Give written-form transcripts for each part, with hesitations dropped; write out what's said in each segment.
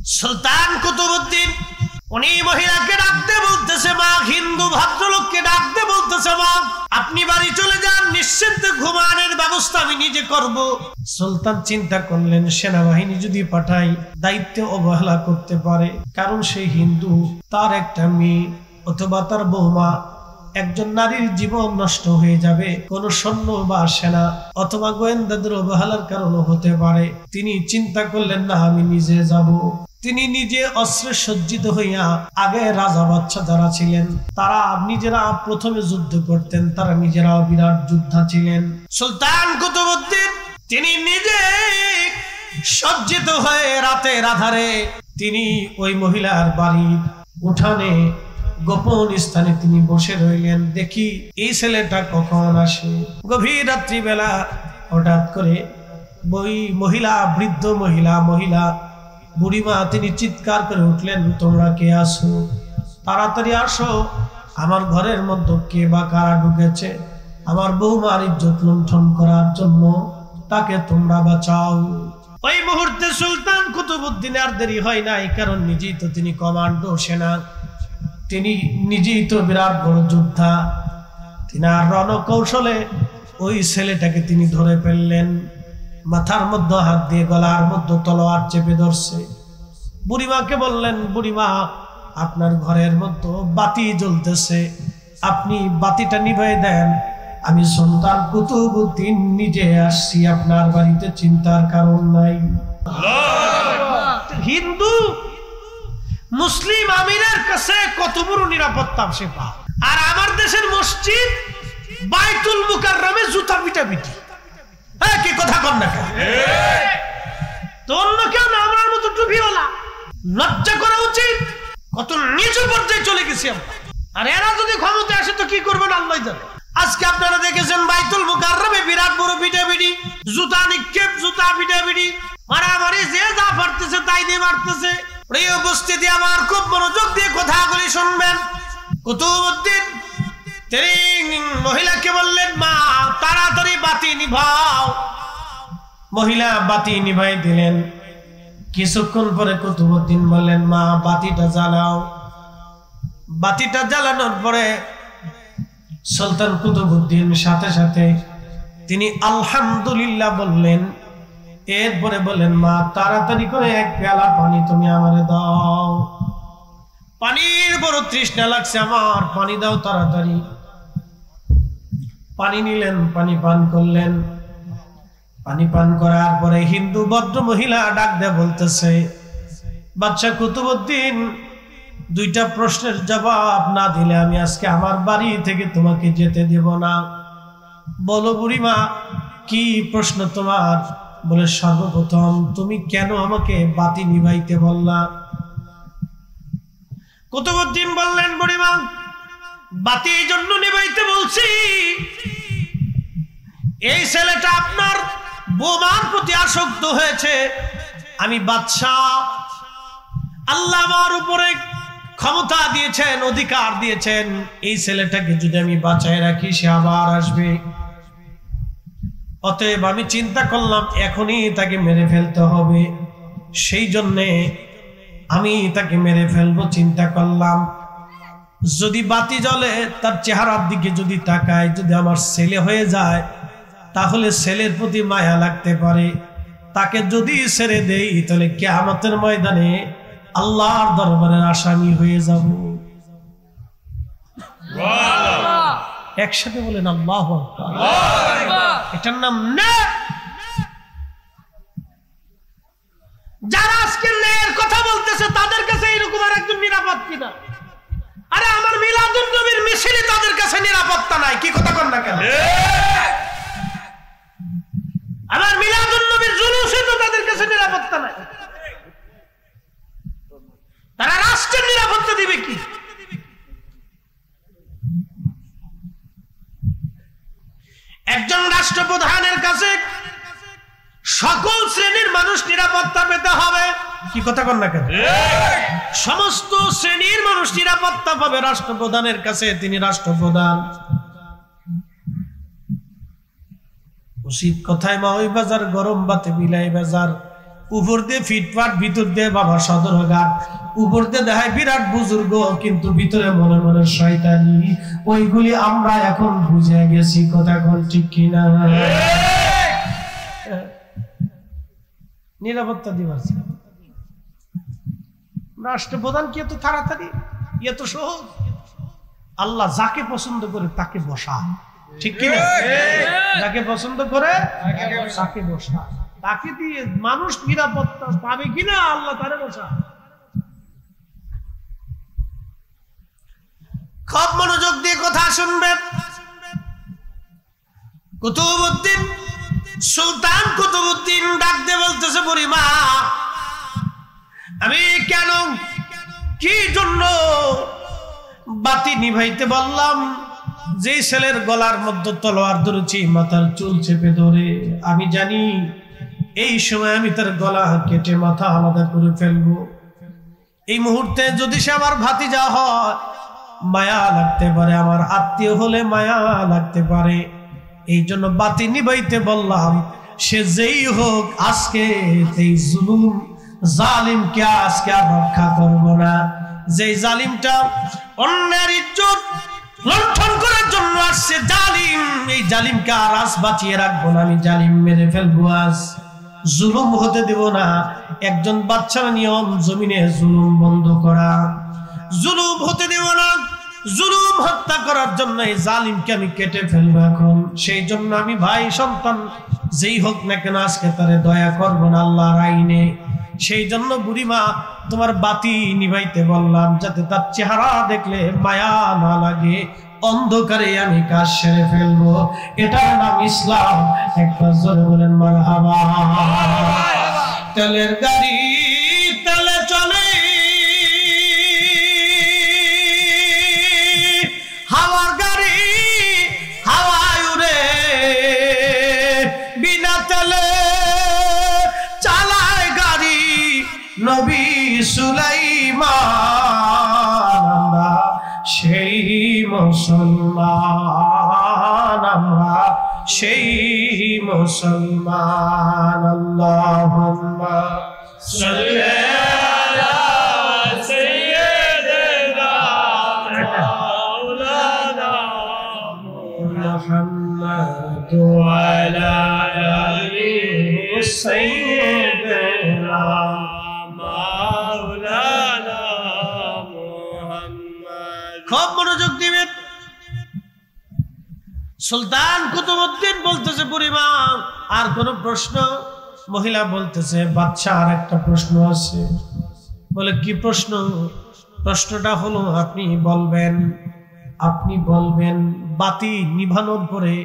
সুলতান কুতুবউদ্দিন উনি মহিলাকে ডাকতে বলতেছে, মা, হিন্দু ভদ্রলোককে ডাকতে বলতেছে, মা, আপনি বাড়ি চলে যান, নিশ্চিন্তে ঘুমানোর ব্যবস্থা আমি নিজে করব। সুলতান চিন্তা করলেন, সেনাবাহিনী যদি পাঠাই দায়িত্বে অবহেলা করতে পারে, কারণ সেই হিন্দু, তার একটা মেয়ে অথবা তার বৌমা, একজন নারীর জীবন নষ্ট হয়ে যাবে। কোন সৈন্য বা সেনা অথবা গোয়েন্দাদের অবহেলার কারণে হতে পারে। তিনি চিন্তা করলেন, না, আমি নিজে যাব। তিনি নিজে অস্ত্রে সজ্জিত হইয়া, আগে রাজা বাদশা যারা ছিলেন তারা নিজেরা প্রথমে যুদ্ধ করতেন, তারা নিজেরাও বিরাট যোদ্ধা ছিলেন। সুলতান কুতুবউদ্দিন তিনি নিজে সজ্জিত হয়ে রাতের আধারে তিনি ওই মহিলার বাড়ির উঠানে গোপন স্থানে তিনি বসে রইলেন। দেখি এই ছেলেটা কখন আসে। গভীর রাত্রিবেলা হঠাৎ করে ওই মহিলা, বৃদ্ধ মহিলা বুড়িমা, তিনি চিৎকার করে উঠলেন, তোমরা কে আসো? তাড়াতাড়ি আসো, আমার ঘরের মধ্যে কে বা কারা ঢুকেছে, আমার বৌমার ইজ্জত লুণ্ঠন করার জন্য, তাকে তোমরা বাঁচাও। ওই মুহূর্তে সুলতান কুতুবউদ্দিন আর দেরি হয় নাই, কারণ নিজেই তো তিনি কমান্ডো সেনা, তিনি নিজেই তো বিরাট বড় যোদ্ধা। তিনি আর রণকৌশলে ওই ছেলেটাকে তিনি ধরে ফেললেন, মাথার মধ্যে হাত দিয়ে গলার মধ্যে তলোয়ার চেপে ধরছে। বুড়িমাকে বললেন, বুড়িমা, আপনার ঘরের মধ্যে বাতি জ্বলতেছে, আপনি বাতিটা নিভাই দেন, আমি সুলতান কুতুবউদ্দিন নিজে আসছি আপনার বাড়িতে, চিন্তার কারণ নাই। হিন্দু মুসলিম আমিরের কাছে কত বড় নিরাপত্তা সে পায়, আর আমার দেশের মসজিদ বাইতুল মুকাররমে জুতা পিটাপিটি। হ্যাঁ, কি কথা কন না কেন? তো অন্য কেউ না, আমার মতো টুপিওয়ালা, লজ্জা করা উচিত। কত নিচু পর্যায়ে চলে গেছি আমরা। আর এরা যদি ক্ষমতা আসে তো কি করবেন আল্লাহ জানে। আজকে আপনারা দেখেছেন বাইতুল মুকাররমে বিরাট বড় পিটাপিটি, জুতা নিক্ষেপ, জুতা পিটাপিটি, মারামারি, যে যা পারতেছে তাই দিয়ে মারতেছে। প্রিয় উপস্থিতি, আমার খুব মনোযোগ দিয়ে কথাগুলি শুনবেন। কুতুবউদ্দিন তিনি মহিলাকে বললেন, মা, তাড়াতাড়ি বাতি নিভাও। মহিলা বাতি নিভাই দিলেন। কিছুক্ষণ পরে কুতুবউদ্দিন বললেন, মা, বাতিটা জ্বালাও। বাতিটা জ্বালানোর পরে সুলতান কুতুবউদ্দিন সাথে সাথে তিনি আলহামদুলিল্লাহ বললেন। এরপরে বললেন, মা, তাড়াতাড়ি করে এক পেয়ালা পানি তুমি আমারে দাও, পানির বড় তৃষ্ণা লাগছে আমার, পানি দাও তাড়াতাড়ি। পানি নিলেন, পানি পান করলেন। পানি পান করার পরে হিন্দু ভদ্র মহিলা ডাক দিয়ে বলতেছে, বাদশা কুতুবউদ্দিন, দুইটা প্রশ্নের জবাব না দিলে আমি আজকে আমার বাড়ি থেকে তোমাকে যেতে দেব না। বলো বুড়িমা, কি প্রশ্ন তোমার? বলে, সর্বপ্রথম তুমি কেন আমাকে বাতি নিভাইতে বললা? কুতুবউদ্দিন বললেন, বুড়িমা, বাতি এই জন্য নিভাইতে বলছি, এই ছেলেটা আপনার বৌমার প্রতি আসক্ত হয়েছে। আমি বাদশাহ, আল্লাহ আমার উপরে ক্ষমতা দিয়েছেন, অধিকার দিয়েছেন, এই ছেলেটাকে যদি আমি বাঁচায় রাখি সে আবার আসবে। অতএব আমি চিন্তা করলাম এখনই তাকে মেরে ফেলতে হবে, সেই জন্যে আমি তাকে মেরে ফেলবো চিন্তা করলাম। যদি বাতি জ্বলে তার চেহারার দিকে যদি তাকায়, যদি আমার ছেলে হয়ে যায় তাহলে ছেলের প্রতি মায়া লাগতে পারে। তাকে যদি ছেড়ে দেই তাহলে কিয়ামতের ময়দানে আল্লাহর দরবারের আসামি হয়ে যাব। একসাথে বলেন আল্লাহু আকবার। এটার নাম না। যারা আজকে ন্যায়ের কথা বলতেছে তাদের কাছে এরকম আর একদম নিরাপদ কিনা? আরে আমার মিলাদুন নবীর মিছিলে তাদের কাছে নিরাপত্তা নাই। কি কথা কন না কেন? আমার মিলাদুন নবীর জুলুসে তো তাদের কাছে নিরাপত্তা নাই। তারা রাষ্ট্রের নিরাপত্তা দিবে কি? একজন রাষ্ট্রপ্রধানের কাছে সকল শ্রেণীর মানুষ নিরাপত্তা পেতে হবে। কি কথা কন না কেন? সমস্ত শ্রেণীর মানুষ নিরাপত্তা পাবে রাষ্ট্রপ্রধানের কাছে। তিনি রাষ্ট্রপ্রধান। উচিত কথায় মা ওই বাজার, গরম বাতে বিলাই বাজার। উপর দিয়ে ফিটফাট, ভিতর দিয়ে বাবা সদরঘাট, উপর দিয়ে দেখায় বিরাট বুজুর্গ, কিন্তু ভিতরে মনে মনে শয়তানি। ওইগুলি আমরা এখন বুঝে গেছি, কথা কোন ঠিক কিনা? নিরাপত্তা দিবস, রাষ্ট্রপ্রধান কি এত তাড়াতাড়ি, এত সহজ? আল্লাহ যাকে পছন্দ করে তাকে বসা, ঠিক কিনা? যাকে পছন্দ করে তাকে বসা, তাকে দিয়ে মানুষ নিরাপত্তা পাবে কিনা আল্লাহ তারে বসা। খুব মনোযোগ দিয়ে কথা শুনবেন। কুতুবউদ্দিন, সুলতান কুতুবউদ্দিন ডাক দিয়ে বলতেছে, বুড়িমা আমি কেন কি জন্য বাতি নিভাইতে বললাম? যে ছেলের গলার মধ্যে তলোয়ার ধরেছি, মাথার চুল চেপে ধরে, আমি জানি এই সময় আমি তার গলা কেটে মাথা আলাদা করে ফেলবো। এই মুহূর্তে যদি সে আমার ভাতিজা হয় মায়া লাগতে পারে, আমার আত্মীয় হলে মায়া লাগতে পারে। এই জন্য বাতি নিভাইতে বললাম। সে যেই হোক, আজকে এই জুলুম জালিমকে আজকে আর রক্ষা করব না। যেই জালিমটা অন্যের ইজ্জত লুণ্ঠন করার জন্য আসছে জালিম, এই জালিমকে আর আজ বাঁচিয়ে রাখবো না, আমি জালিম মেরে ফেলবো। আজ জুলুম হতে দেব না। একজন বাচ্চার নিয়ম জমিনে জুলুম বন্ধ করা, জুলুম হতে দেব না। জুলুম হত্যা করার জন্য এই জালিমকে আমি কেটে ফেলবো এখন। সেই জন্য আমি ভাই সন্তান যেই হোক না কেন আজকে তারে দয়া করবো না আল্লাহর আইনে। সেই জন্য বুড়িমা তোমার বাতি নিভাইতে বললাম, যাতে তার চেহারা দেখলে মায়া না লাগে। অন্ধকারে আমি কাজ সেরে ফেলবো, এটার নাম ইসলাম। একবার জোরে বলেন মারহাবা। তেলের গাড়ি তেলে চলে, হাওয়ার গাড়ি হাওয়ায় উড়ে, বিনা তেলে চালায় গাড়ি নবী সুলাইমান। আমরা সেই মুসলমান, আমরা সেই মুসলমান। আল্লাহুম্মা সাল্লি আলা সাইয়্যিদিনা মাওলানা মুহাম্মদ ওয়া আলা আলি সাইয়্যিদিনা মাওলানা মুহাম্মদ। খুব মনোযোগ দিবেন। সুলতান কুতুবউদ্দিন বলতেছে, বুড়িমা আর কোন প্রশ্ন? মহিলা বলতেছে, বাদশা আর একটা প্রশ্ন আছে। বলে, কি প্রশ্ন? প্রশ্নটা হলো আপনি বলবেন বাতি নিভানোর পরে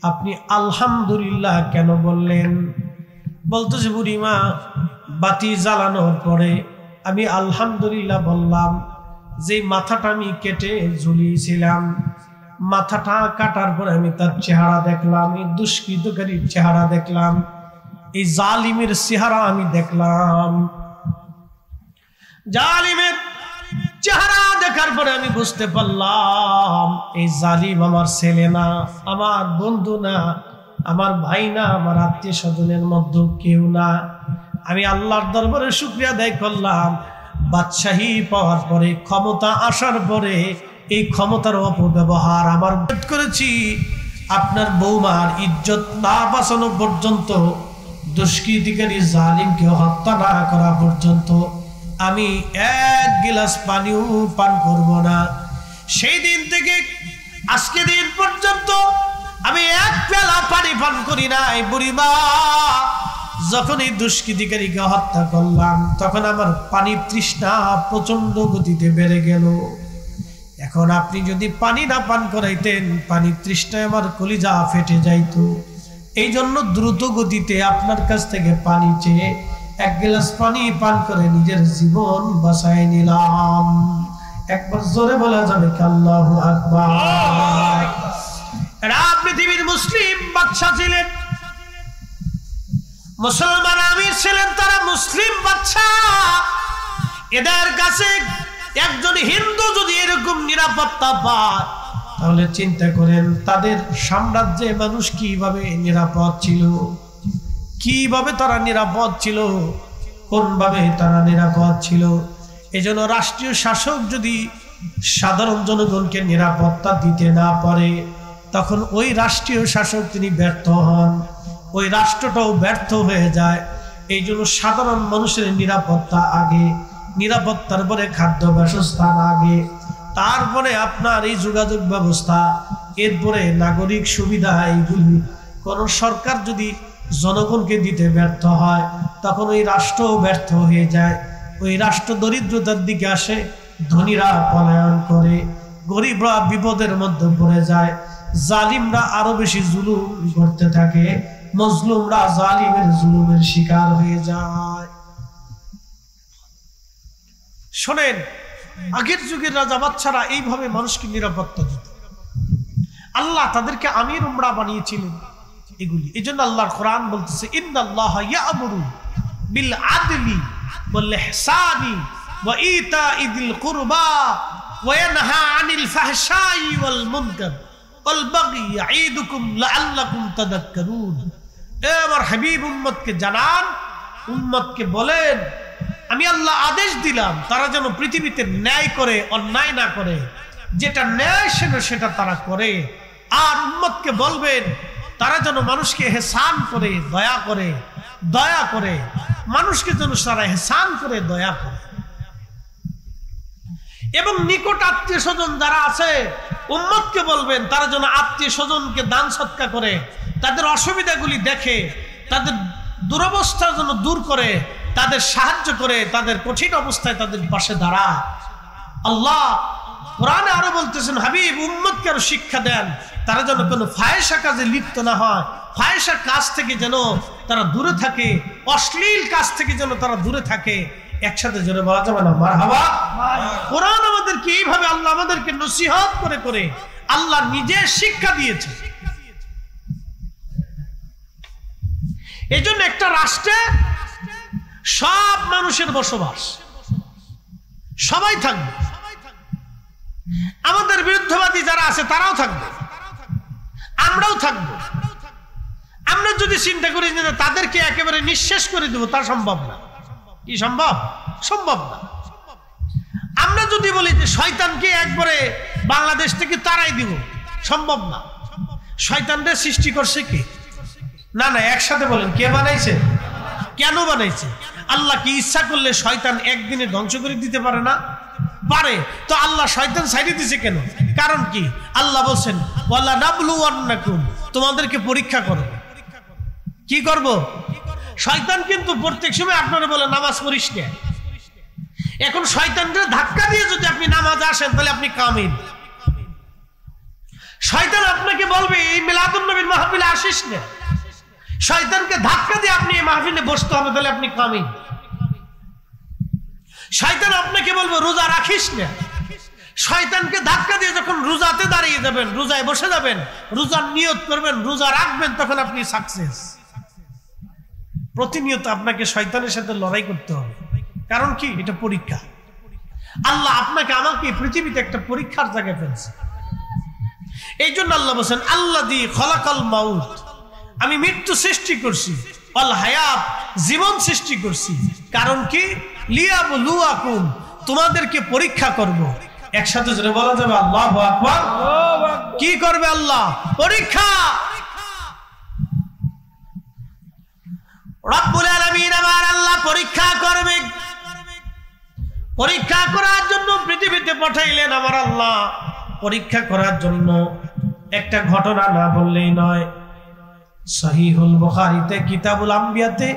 আপনি আলহামদুলিল্লাহ কেন বললেন? বলতেছে, বুড়িমা বাতি জ্বালানোর পরে আমি আলহামদুলিল্লাহ বললাম। যে মাথাটা আমি কেটে ঝুলিয়েছিলাম, মাথাটা কাটার পরে আমি তার চেহারা দেখলাম, এই দুষ্কৃতকারীর চেহারা দেখলাম, এই জালিমের চেহারা আমি দেখলাম। জালিমের চেহারা দেখার পরে আমি বুঝতে পারলাম এই জালিম আমার ছেলে না, আমার বন্ধু না, আমার ভাই না, আমার আত্মীয় স্বজনের মধ্যে কেউ না। আমি আল্লাহর দরবারে শুকরিয়া আদায় করলাম। বাদশাহী পাওয়ার পরে, ক্ষমতা আসার পরে এই ক্ষমতার অপব্যবহার আমার করেছি। আপনার বৌমার ইজ্জত না বাঁচানো পর্যন্ত, দুষ্কৃতিকারী জালিমকে হত্যা না করা পর্যন্ত আমি এক গিলাস পানিও পান করব না। সেই দিন থেকে আজকে দিন পর্যন্ত আমি এক পেলা পানি পান করি নাই। বুড়িমা যখন এই দুষ্কৃতিকারীকে হত্যা করলাম, তখন আমার পানি তৃষ্ণা প্রচন্ড গতিতে বেড়ে গেল। এখন আপনি যদি পানি না পান করাইতেন, পানি তৃষ্ণায় আমার কলিজা ফেটে যাইত। এই জন্য দ্রুত গতিতে আপনার কাছ থেকে পানি চেয়ে এক গ্লাস পানি পান করে নিজের জীবন বাঁচায় নিলাম। একবার জোরে বলা যাবে আল্লাহু আকবার। এরা পৃথিবীর মুসলিম বাদশা ছিলেন, মুসলমান আমির ছিলেন, তারা মুসলিম বাদশা। এদের কাছে একজন হিন্দু যদি এরকম নিরাপত্তা পায়, তাহলে চিন্তা করেন তাদের সাম্রাজ্যে মানুষ কিভাবে নিরাপদ ছিল, কিভাবে তারা নিরাপদ ছিল, কোনভাবে তারা নিরাপদ ছিল। এজন্য রাষ্ট্রীয় শাসক যদি সাধারণ জনগণকে নিরাপত্তা দিতে না পারে, তখন ওই রাষ্ট্রীয় শাসক তিনি ব্যর্থ হন, ওই রাষ্ট্রটাও ব্যর্থ হয়ে যায়। এই জন্য সাধারণ মানুষের নিরাপত্তা আগে, নিরাপত্তার পরে খাদ্য বাসস্থান আগে, তারপরে আপনার এই যোগাযোগ ব্যবস্থা, এরপরে নাগরিক সুবিধা। এইগুলি কোন সরকার যদি জনগণকে দিতে ব্যর্থ হয়, তখন ওই রাষ্ট্রও ব্যর্থ হয়ে যায়। ওই রাষ্ট্র দরিদ্রতার দিকে আসে, ধনীরা পলায়ন করে, গরিবরা বিপদের মধ্যে পড়ে যায়, জালিমরা আরো বেশি জুলুম করতে থাকে, মজলুমরা জালিমের জুলুমের শিকার হয়ে যায়। শোনেন, আগের যুগের রাজা বাদশারা এইভাবে মানুষকে নিরাপত্তা দিত। আল্লাহ তাদেরকে আমির উমরা বানিয়েছিলেন এগুলি। এই জন্য আল্লাহর কোরআন বলতেছে, ইন্নাল্লাহা ইয়া'মুরু বিল আদলি ওয়াল ইহসানি ওয়া ইতা'i যিল কুরবা ওয়া ইয়ানহা আনিল ফাহশাই ওয়াল মুনকার ওয়াল বাগই ইয়াঈদুকুম লাআল্লাকুম তাযাক্কারুন। আমার হাবিব উম্মতকে জানান, উম্মতকে বলেন, আমি আল্লাহ আদেশ দিলাম তারা যেন পৃথিবীতে ন্যায় করে, অন্যায় না করে। যেটা ন্যায় সেটা তারা করে। আর উম্মতকে বলবেন তারা যেন মানুষকে ইহসান করে, দয়া করে, দয়া করে মানুষকে যেন তারা ইহসান করে, দয়া করে। এবং নিকট আত্মীয় স্বজন যারা আছে, উম্মতকে বলবেন তারা যেন আত্মীয় স্বজনকে দান সৎকার করে, তাদের অসুবিধাগুলি দেখে, তাদের দুরবস্থা যেন দূর করে, তাদের সাহায্য করে, তাদের কঠিন অবস্থায় তাদের পাশে দাঁড়ায়। আল্লাহ কোরআনে আরো বলতেছেন, হাবিব উম্মতকে আরো শিক্ষা দেন তারা যেন কোনো ফাহিশা কাজে লিপ্ত না হয়, ফাহিশা কাজ থেকে যেন তারা দূরে থাকে, অশ্লীল কাজ থেকে যেন তারা দূরে থাকে। একসাথে জোরে বলা যাবে না মারহাবা। কোরআন আমাদেরকে এইভাবে আল্লাহ আমাদেরকে নসিহত করে করে আল্লাহ নিজে শিক্ষা দিয়েছে। এই জন্য একটা রাষ্ট্রে সব মানুষের বসবাস, সবাই থাকবে। আমাদের বিরুদ্ধবাদী যারা আছে তারাও থাকবে, আমরাও থাকবো। আমরা যদি চিন্তা করি যে তাদেরকে একেবারে নিঃশেষ করে দেবো, তা সম্ভব না। কি সম্ভব? সম্ভব না। আমরা যদি বলি যে শয়তানকে একবারে বাংলাদেশ থেকে তাড়াই দিব, সম্ভব না। শয়তানরা সৃষ্টি করছে কে? না না, একসাথে বলেন, কে বানাইছে? কেন বানাইছে? আল্লাহ কি ইচ্ছা করলে শয়তান একদিনে ধ্বংস করে দিতে পারে না? পারে। তো আল্লাহ শয়তান ছাইড়ে দিছে কেন? কারণ কি? আল্লাহ বলছেন, ওয়ালা নাবলুওয়ান্নাকুম, তোমাদেরকে পরীক্ষা করব। কি করব? শয়তান কিন্তু প্রত্যেক সময় আপনারা বলে নামাজ পড়িস না। এখন শয়তানকে ধাক্কা দিয়ে যদি আপনি নামাজে আসেন, তাহলে আপনি কামিল। শয়তান আপনাকে বলবে এই মিলাদুন নবীর মাহফিলে আসিস না, শয়তানকে ধাক্কা দিয়ে আপনি এই মাহফিলে বসতে হবে, তাহলে আপনি কামিল। শয়তান আপনাকে বলবে রোজা রাখিস না, শয়তানকে ধাক্কা দিয়ে যখন রোজাতে দাঁড়িয়ে যাবেন, রোজায় বসে যাবেন, রোজার নিয়ত করবেন, রোজা রাখবেন, তখন আপনি সাকসেস। প্রতিনিয়ত আপনাকে শয়তানের সাথে লড়াই করতে হবে। কারণ কি? এটা পরীক্ষা। আল্লাহ আপনাকে আমাকে পৃথিবীতে একটা পরীক্ষার জায়গায় ফেলছে। এই জন্য আল্লাহ বলছেন, আল্লাযী খলাকাল মাউত, আমি মৃত্যু সৃষ্টি করছি, ওয়াল হায়াত, জীবন সৃষ্টি করছি। কারণ কি? লিয়াবলুয়াকুম, তোমাদেরকে পরীক্ষা করব। একসাথে জোরে বলা যাবে আল্লাহু আকবার। কি করবে আল্লাহ? পরীক্ষা। রব্বুল আলামিন আমার আল্লাহ পরীক্ষা করবে। পরীক্ষা করার জন্য পৃথিবীতে পাঠাইলেন আমার আল্লাহ। পরীক্ষা করার জন্য একটা ঘটনা না বললেই নয়। সহিহুল বুখারীতে কিতাবুল আম্বিয়াতে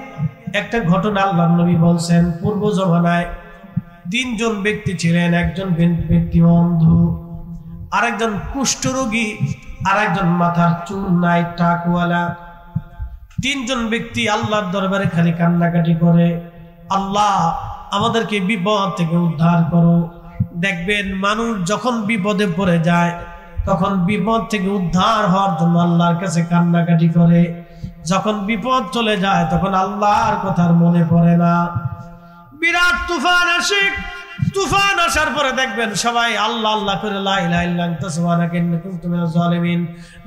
একটা ঘটনা আল্লাহর নবী বলছেন, পূর্ব জমানায় তিনজন ব্যক্তি ছিলেন। একজন ব্যক্তি অন্ধ, আরেকজন কুষ্ঠরোগী, আরেকজন মাথার চুল নাই টাকওয়ালা। তিনজন ব্যক্তি আল্লাহর দরবারে খালি কান্নাকাটি করে, আল্লাহ আমাদেরকে বিপদ থেকে উদ্ধার করো। দেখবেন মানুষ যখন বিপদে পড়ে যায়, তখন বিপদ থেকে উদ্ধার হওয়ার জন্য আল্লাহর কাছে কান্নাকাটি করে। যখন বিপদ চলে যায়, তখন আল্লাহর কথার মনে পড়ে না। বিরাট তুফান আসে, তুফান আসার পরে দেখবেন সবাই আল্লাহ আল্লাহ করে, লা ইলাহা ইল্লা আনতা সুবহানাকা ইন্নী কুনতু মিনাজ জালিমিন,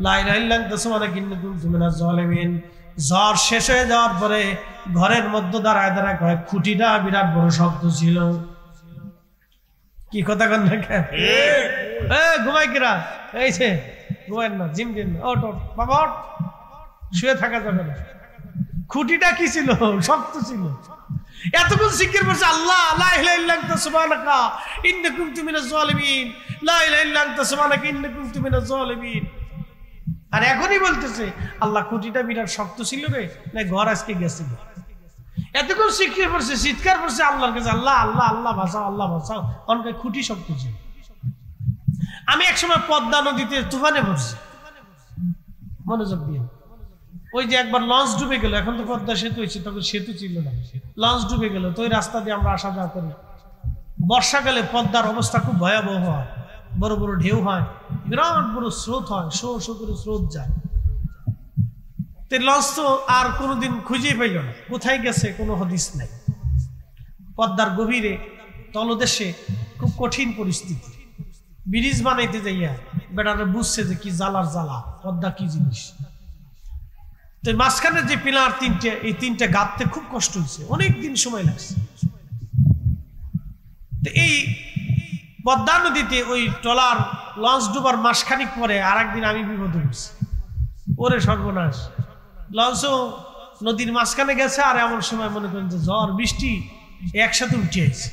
লা ইলাহা ইল্লা আনতা সুবহানাকা ইন্নী কুনতু মিনাজ জালিমিন। জ্বর শেষ হয়ে যাওয়ার পরে ঘরের মধ্যে দাঁড়ায় দাঁড়ায় কয় খুঁটিটা বিরাট বড় শক্ত ছিল। কি কথা কন না কেন? ঘুমাই কিরা এই যে ঘুমায় না, জিম দিন, ওট ওট বাবা ওট, শুয়ে থাকা যাবে না। খুঁটিটা কি ছিল? শক্ত ছিল। এতক্ষণ জিকির করছে আল্লাহ, লা ইলাহা ইল্লা আনতা সুবহানাকা ইন্নী কুনতু মিনাজ জালিমিন, লা ইলাহা ইল্লা আনতা সুবহানাকা ইন্নী কুনতু মিনাজ জালিমিন। আর এখনই বলতেছে আল্লাহ খুঁটিটা বিরাট শক্ত ছিল রে, না ঘর আজকে গেছিল। এতক্ষণ জিকির করছে, চিৎকার করছে আল্লাহর কাছে, আল্লাহ আল্লাহ আল্লাহ বাঁচাও, আল্লাহ বাঁচাও, অনেক খুঁটি শক্ত ছিল। আমি একসময় পদ্মা নদীতে তুফানে পড়ছি, মনোযোগ দিয়ে। ওই যে একবার লঞ্চ ডুবে গেল, এখন তো পদ্মা সেতু হয়েছে, তখন সেতু ছিল না, লঞ্চ ডুবে গেল। তো ওই রাস্তা দিয়ে আমরা আসা যাওয়া করি। বর্ষাকালে পদ্মার অবস্থা খুব ভয়াবহ হয়, বড় বড় ঢেউ হয়, বিরাট বড় স্রোত হয়, শো শো করে স্রোত যায়। তো লঞ্চ তো আর কোনোদিন খুঁজেই পাইল না, কোথায় গেছে কোনো হদিস নাই। পদ্মার গভীরে তলদেশে খুব কঠিন পরিস্থিতি। ব্রিজ বানাইতে যাইয়া বেটারা বুঝছে যে কি জ্বালার জ্বালা, পদ্মা কি জিনিস। তো মাঝখানে যে পিলার তিনটে, এই তিনটে গাঁথতে খুব কষ্ট হয়েছে, অনেকদিন সময় লাগছে। তো এই পদ্মা নদীতে ওই ট্রলার লঞ্চ ডুবার মাসখানিক পরে আর একদিন আমি বিপদে পড়ছি। ওরে সর্বনাশ, লঞ্চও নদীর মাঝখানে গেছে, আর এমন সময় মনে করেন যে ঝড় বৃষ্টি একসাথে উঠে আছে।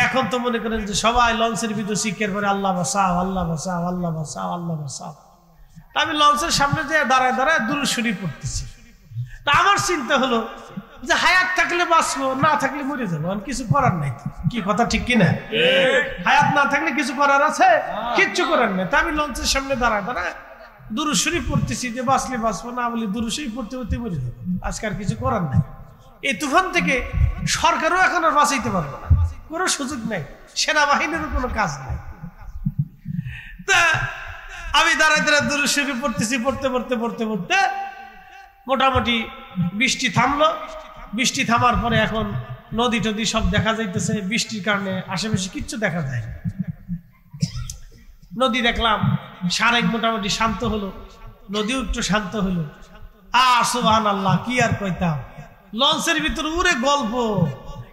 এখন তো মনে করেন যে সবাই লঞ্চের ভিতরে চিৎকার করে আল্লাহ বাঁচাও, আল্লাহ বাঁচাও, আল্লাহ বাঁচাও, আল্লাহ বাঁচাও। আমি লঞ্চের সামনে যে দাঁড়ায় দাঁড়ায় দুরূদ শরীফ পড়তেছি। তা আমার চিন্তা হলো যে হায়াত থাকলে বাঁচবো, না থাকলে মরে যাবো, কিছু করার নাই। কি কথা ঠিক কিনা? হায়াত না থাকলে কিছু করার আছে? কিচ্ছু করার নেই। তা আমি লঞ্চের সামনে দাঁড়ায় দাঁড়ায় দুরূদ শরীফ পড়তেছি, যে বাঁচলে বাঁচবো, না বলে দুরূদ শরীফ পড়তে পড়তে মরে যাবো, আজকে আর কিছু করার নাই। এই তুফান থেকে সরকারও এখন আর বাঁচাইতে পারবে না, কোনো সুযোগ নাই, সেনাবাহিনীরও কোনো কাজ নাই। তা আমি দাঁড়ায় দাঁড়ায় দুরূদ শরীফ পড়তেছি, পড়তে পড়তে পড়তে পড়তে মোটামুটি বৃষ্টি থামলো। বৃষ্টি থামার পরে এখন নদী টদী সব দেখা যাইতেছে, বৃষ্টির কারণে আশেপাশে কিচ্ছু দেখা যায় না। নদী দেখলাম সারেক মোটামুটি শান্ত হলো, নদীও একটু শান্ত হলো। সুবহানাল্লাহ, কি আর কইতাম। লঞ্চের ভিতরে উড়ে গল্প,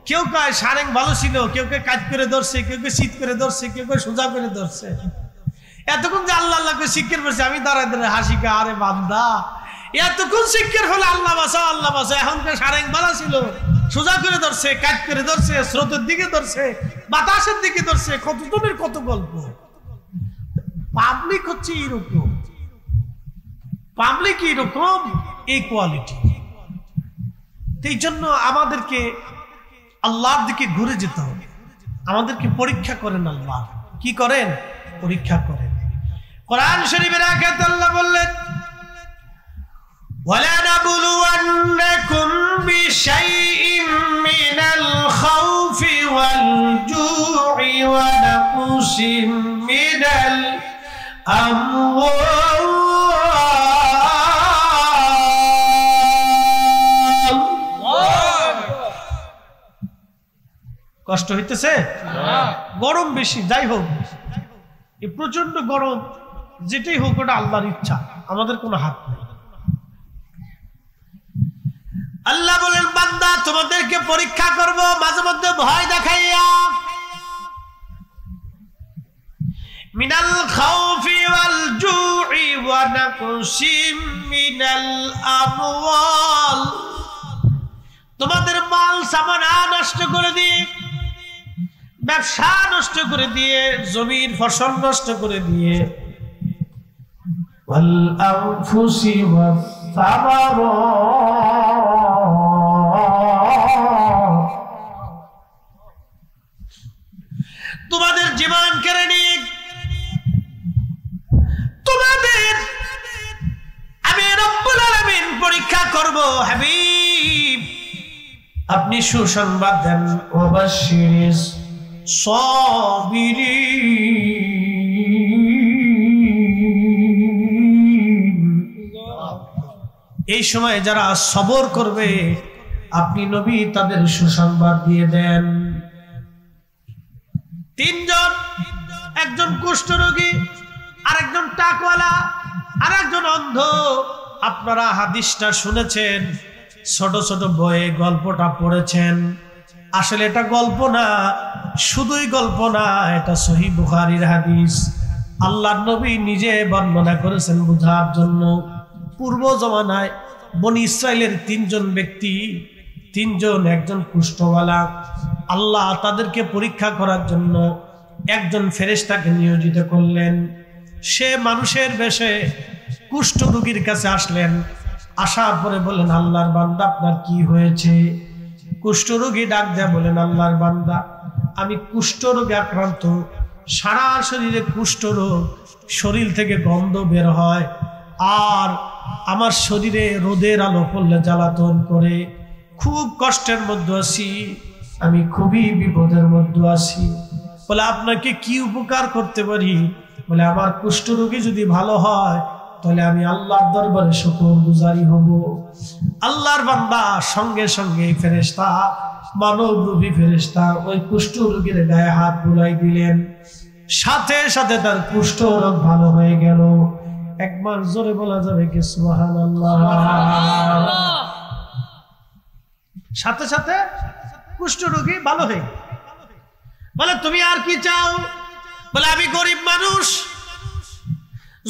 কেউ কয় সারেং ভালো ছিল, কেউ কে কাজ করে ধরছে, কেউ কে শীত করে ধরছে, কেউ কে সোজা করে ধরছে। এতক্ষণ যে আল্লাহ আল্লাহকে শিক্ষার করছে, আমি দাঁড়ায় দাঁড়ায় হাসিকা, আরে বান্দা এতক্ষণ শিক্ষার হলে আল্লাহ বাঁচাও, আল্লাহ বাঁচাও, এখন সারেং ভালো ছিল, সোজা করে ধরছে, কাজ করে ধরছে, স্রোতের দিকে ধরছে, বাতাসের দিকে ধরছে, কত জনের কত গল্প। পাবলিক হচ্ছে এইরকম, পাবলিক এইরকম, এই কোয়ালিটি। এই জন্য আমাদেরকে আল্লাহর দিকে ঘুরে যেতে হবে। আমাদেরকে পরীক্ষা করেন আল্লাহ, কি করেন? পরীক্ষা করেন। কোরআন শরীফের আয়াতে আল্লাহ বললেন, ওয়ালা নাবলুওয়ান্নাকুম বিশাইইম মিনাল খাউফি ওয়াল জু'i ওয়া নাকসিম মিনাল আমওয়াল। কষ্ট হইতেছে? গরম বেশি, যাই হোক, এই প্রচন্ড গরম, যেটাই হোক ওটা আল্লাহর ইচ্ছা, আমাদের কোনো হাত নেই। আল্লাহ বলেন, বান্দা তোমাদেরকে পরীক্ষা করব মাঝে মধ্যে ভয় দেখাইয়া। মিনাল খাউফি ওয়াল জু'i ওয়া নাকসিম মিনাল আমওয়াল, তোমাদের মাল সামানা নষ্ট করে দিয়ে, ব্যবসা নষ্ট করে দিয়ে, জমির ফসল নষ্ট করে দিয়ে, ওয়াল আনফুসি ওয়াস সামারাত, তোমাদের জীবন কেড়ে নিয়ে তোমাদের আমি রব্বুল আলামিন পরীক্ষা করব। হাবিব, আপনি সুসংবাদ দেন, ওয়াবাশশিরিস সাবিরিন, এই সময় যারা সবর করবে আপনি নবী তাদের সুসংবাদ দিয়ে দেন। তিনজন, একজন কুষ্ঠরোগী, আরেকজন টাকওয়ালা, আরেকজন অন্ধ, আপনারা হাদিসটা শুনেছেন, ছোট ছোট বইয়ে গল্পটা পড়েছেন। আসলে এটা গল্প না, শুধুই গল্প না, এটা সহিহ বুখারীর হাদিস। আল্লাহর নবী নিজে বর্ণনা করেছেন বোঝার জন্য। পূর্ব জমানায় বনি ইসরাইলের তিনজন ব্যক্তি, একজন কুষ্ঠওয়ালা, আল্লাহ তাদেরকে পরীক্ষা করার জন্য একজন ফেরেশতাকে নিয়োজিত করলেন। সে মানুষের বেশে কুষ্ঠ রোগীর কাছে আসলেন। আসার পরে বলেন, আল্লাহর বান্দা আপনার কি হয়েছে? কুষ্ঠ রোগী ডাক দেয়া বলেন, আল্লাহর বান্দা আমি কুষ্ঠ রোগে আক্রান্ত, সারা শরীরে কুষ্ঠ রোগ, শরীর থেকে গন্ধ বের হয়, আর আমার শরীরে রোদের আলো পড়লে জ্বালাতন করে, খুব কষ্টের মধ্যে আছি, আমি খুবই বিপদের মধ্যে আছি। বলে আপনাকে কি উপকার করতে পারি? বলে আমার কুষ্ঠ রোগী যদি ভালো হয় তাহলে আমি আল্লাহর দরবারে শুকরগুজারি হব। আল্লাহর বান্দা সঙ্গে সঙ্গে ফেরেশতা, মানবরূপী ফেরেশতা ওই কুষ্ঠ রোগীর গায়ে হাত বুলাই দিলেন, সাথে সাথে তার কুষ্ঠ রোগ ভালো হয়ে গেল। একবার জোরে বলা যাবে কি সুবহানাল্লাহ? সাথে সাথে কুষ্ঠ রোগী ভালো হয়ে গেল। বলে তুমি আর কি চাও? বলে আমি গরিব মানুষ,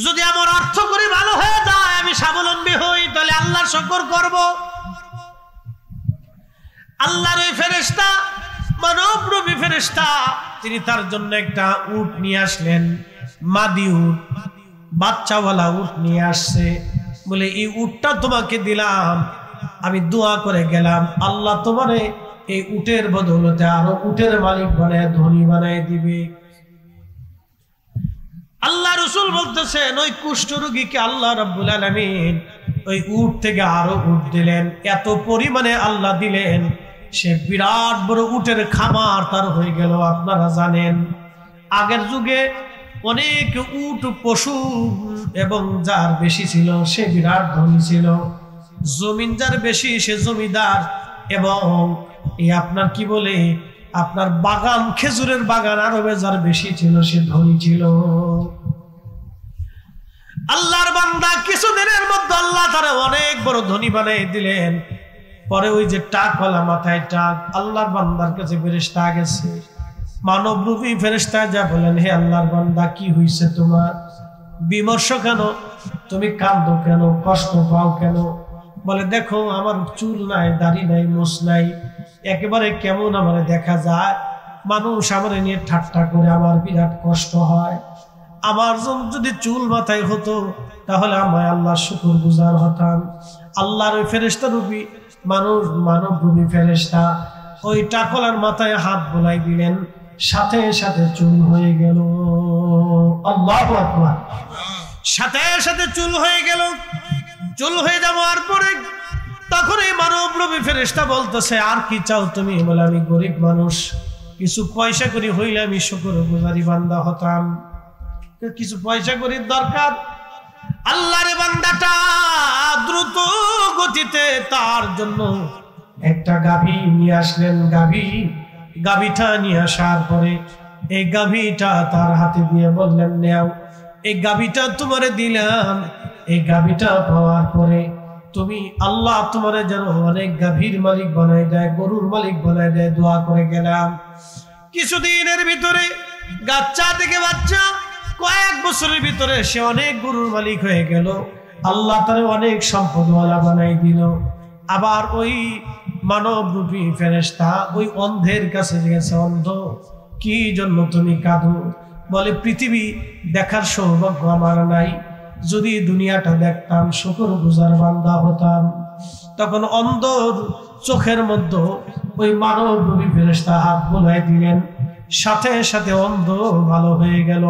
যদি আমার অর্থ করে ভালো হয়ে যায়, আমি স্বাবলম্বী হই, তাহলে আল্লাহর শুকর করব। আল্লাহর ওই ফেরেশতা, মানবরূপী ফেরেশতা, তিনি তার জন্য একটা উট নিয়ে আসলেন, মাদি উট, বাচ্চাওয়ালা উট নিয়ে আসছে। বলে এই উটটা তোমাকে দিলাম, আমি দোয়া করে গেলাম, আল্লাহ তোমারে এই উটের বদৌলতে আরো উটের মালিক বানায়, ধনী বানায় দিবে। আল্লাহ রাসূল বলতেছেন, ওই কুষ্ঠ রোগীকে আল্লাহ রাব্বুল আলামিন ওই উট থেকে আরো উট দিলেন, এত পরিমাণে আল্লাহ দিলেন, সে বিরাট বড় উটের খামার তার হয়ে গেল। আপনারা জানেন আগের যুগে অনেক উট পশু এবং যার বেশি ছিল সে বিরাট ধনী ছিল, জমিন যার বেশি সে জমিদার, এবং এই আপনার কি বলে আপনার বাগান, খেজুরের বাগান আরবে যার বেশি ছিল সে ধনী ছিল। আল্লাহর বান্দা কিছুদিনের মধ্যে আল্লাহ তারা অনেক বড় ধনী বানিয়ে দিলেন। পরে ওই যে টাকওয়ালা, মাথায় টাক, আল্লাহর বান্দার কাছে ফেরেশতা গেছে, মানবরূপী ফেরেশতা যা বলেন, হে আল্লাহর বান্দা কি হয়েছে তোমার? বিমর্ষ কেন? তুমি কাঁদো কেন? কষ্ট পাও কেন? বলে দেখো আমার চুল নাই, দাড়ি নাই, মোছ নাই, একেবারে কেমন আমার দেখা যায়, মানুষ আমার নিয়ে ঠাট্টা করে, আমার বিরাট কষ্ট হয়। আমার যদি চুল মাথায় হতো তাহলে আমায় আল্লাহর শুকরগুজার হতাম। আল্লাহর ওই ফেরেশতা রূপী মানুষ, মানবরূপী ফেরেশতা ওই টাকলার মাথায় হাত বোলাই দিলেন, সাথে সাথে চুল হয়ে গেল। আল্লাহু আকবার। সাথে সাথে চুল হয়ে গেল। চুল হয়ে যাওয়ার পরে তখন এই মানবরূপী ফেরেশতা বলতেছে, আর কি চাও তুমি? বলে আমি গরিব মানুষ, কিছু পয়সা করি হইলে আমি শুকরগুজারি বান্দা হতাম, কিছু পয়সা করি দরকার। আল্লাহর বান্দাটা দ্রুত গতিতে তার জন্য একটা গাভী নিয়ে আসলেন। গাভীটা নিয়ে আসার পরে এই গাভীটা তার হাতে দিয়ে বললেন, নেও, এই গাভীটা তোমারে দিলাম, এই গাভীটা পাওয়ার পরে তুমি আল্লাহ তোমারে যেন অনেক গাভীর মালিক বানায় দেয়, গরুর মালিক বানায় দেয়, দোয়া করে গেলাম। কিছুদিনের ভিতরে বাচ্চা থেকে বাচ্চা, কয়েক বছরের ভিতরে সে অনেক গরুর মালিক হয়ে গেল, আল্লাহ তারে অনেক সম্পদওয়ালা বানাই দিল। আবার ওই মানবরূপী ফেরেশতা ওই অন্ধের কাছে গেছে, অন্ধ কি জন্য তুমি কাঁদো? বলে পৃথিবী দেখার সৌভাগ্য আমার নাই, যদি দুনিয়াটা দেখতাম শুকরগুজার বান্দা হতাম। তখন অন্ধর চোখের মধ্যে ওই মানবরূপী ফেরেশতা হাত বোলাই দিলেন, সাথে সাথে অন্ধ ভালো হয়ে গেল।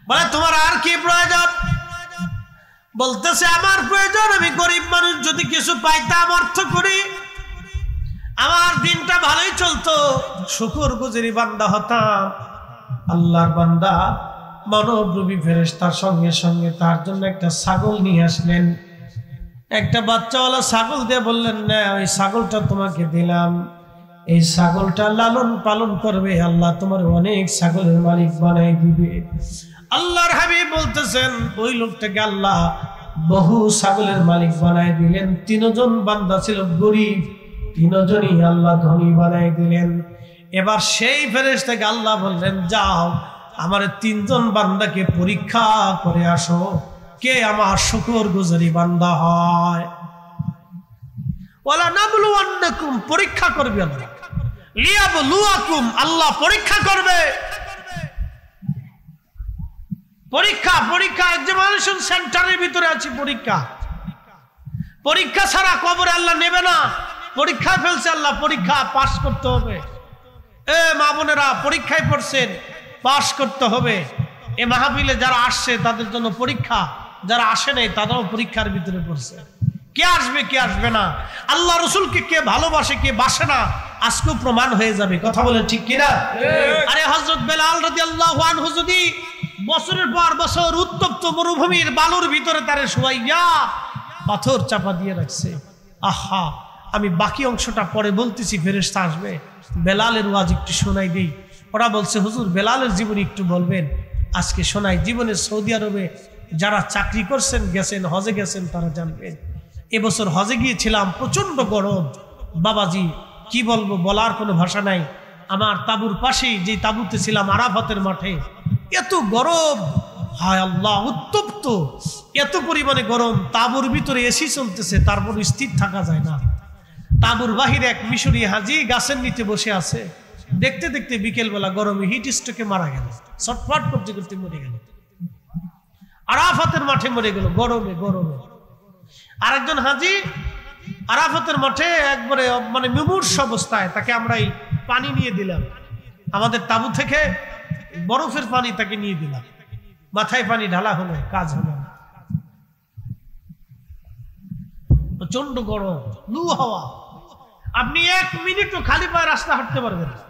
বলে তোমার আর কি প্রয়োজন? বলতেছে আমার প্রয়োজন, আমি গরিব মানুষ, যদি কিছু পাইতাম অর্থ করি আমার দিনটা ভালোই চলতো, শুকরগুজারি বান্দা হতাম। আল্লাহর বান্দা মানবরূপী ফেরেশতার সঙ্গে সঙ্গে তার জন্য একটা ছাগল নিয়ে আসলেন, একটা বাচ্চাওয়ালা ছাগল দিয়ে বললেন, না ওই ছাগলটা তোমাকে দিলাম, এই ছাগলটা লালন পালন করবে, আল্লাহ তোমার অনেক ছাগলের মালিক বানাই দিবে। আল্লাহর হাবিব বলতেছেন ওই লোকটাকে আল্লাহ বহু ছাগলের মালিক বানায় দিলেন। 3 জন বান্দা ছিল গরিব, 3 জনই আল্লাহ ধনী বানায় দিলেন। এবার সেই ফেরেশতাকে আল্লাহ বললেন, যাও আমার 3 জন বান্দাকে পরীক্ষা করে আসো, কে আমার শুকরগুজারি বান্দা হয়। ওয়ালা নাবলুওয়ান্নাকুম, পরীক্ষা করবে আল্লাহ। লিয়াবলুয়াকুম, আল্লাহ পরীক্ষা করবে। পরীক্ষা পরীক্ষা এক্সামিনেশন সেন্টারের ভিতরে আছে পরীক্ষা। পরীক্ষা ছাড়া কবরে আল্লাহ নেবে না। পরীক্ষা ফেলছে আল্লাহ, পরীক্ষা পাস করতে হবে। মা বোনেরা পরীক্ষায় পড়ছেন, পাস করতে হবে। এ মাহফিলে যারা আসছে তাদের জন্য পরীক্ষা, যারা আসে নাই তারাও পরীক্ষার ভিতরে পড়ছে। কে আসবে কে আসবে না, আল্লাহ রসুলকে কে ভালোবাসে কে বাসে না, আজকেও প্রমাণ হয়ে যাবে। কথা বলেন ঠিক কিনা? আরে হযরত বেলাল রাদিয়াল্লাহু আনহু যদি বছরের পর বছর উত্তপ্ত মরুভূমির বালুর ভিতরে তারে শোয়াইয়া পাথর চাপা দিয়ে রাখছে। আহা, আমি বাকি অংশটা পরে বলতেছি, ফেরেশতা আসবে। বেলালের ওয়াজ একটু শোনাই দেই। ওরা বলছে হুজুর বেলালের জীবনী একটু বলবেন। আজকে শোনাই। জীবনে সৌদি আরবে যারা চাকরি করছেন, গেছেন, হজে গেছেন, তারা জানবেন। এবছর হজে গিয়েছিলাম, প্রচন্ড গরম বাবাজি, কি বলবো, বলার কোনো ভাষা নাই। আমার তাবুর পাশেই যে তাবুতে ছিলাম আরাফাতের মাঠে, এত গরম, হায় আল্লাহ, উত্তপ্ত, এত পরিমাণে গরম। তাবুর ভিতরে এসি চলতেছে, তারপর স্থির থাকা যায় না। তাবুর বাহিরে এক মিশরি হাজি গাছের নিচে বসে আছে। দেখতে দেখতে বিকেলবেলা গরমে হিট স্ট্রোকে মারা গেল, ছটফট করতে করতে মরে গেল। আরাফাতের মাঠে মরে গেল গরমে গরমে। আরেকজন হাজি আরাফাতের মাঠে একবারে মানে মুমূর্ষ অবস্থায়, তাকে আমরা এই পানি নিয়ে দিলাম, আমাদের তাবু থেকে বরফের পানি তাকে নিয়ে দিলাম। মাথায় পানি ঢালা হলো, কাজ হলো না। প্রচন্ড গরম, লু হাওয়া। আপনি 1 মিনিটও খালি পায়ে রাস্তা হাঁটতে পারবেন না,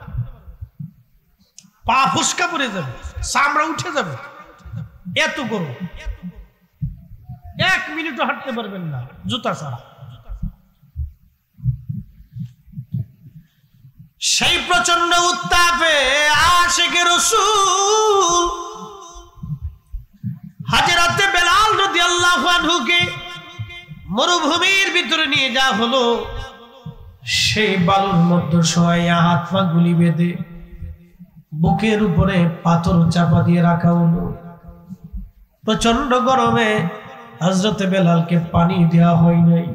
পা ফুসকা পড়ে যাবে, চামড়া উঠে যাবে, এত গরম। 1 মিনিটও হাঁটতে পারবেন না জুতা ছাড়া। সেই প্রচন্ড উত্তাপে আশিকে রাসূল হযরতে বেলাল রাদিয়াল্লাহু আনহুকে মরুভূমির ভিতরে নিয়ে যাওয়া হলো। সেই বালুর মধ্যে শোয়া, হাত পা গুলি বেঁধে, বুকের উপরে পাথর চাপা দিয়ে রাখা হলো। প্রচন্ড গরমে হযরতে বেলালকে পানি দেওয়া হয় নাই।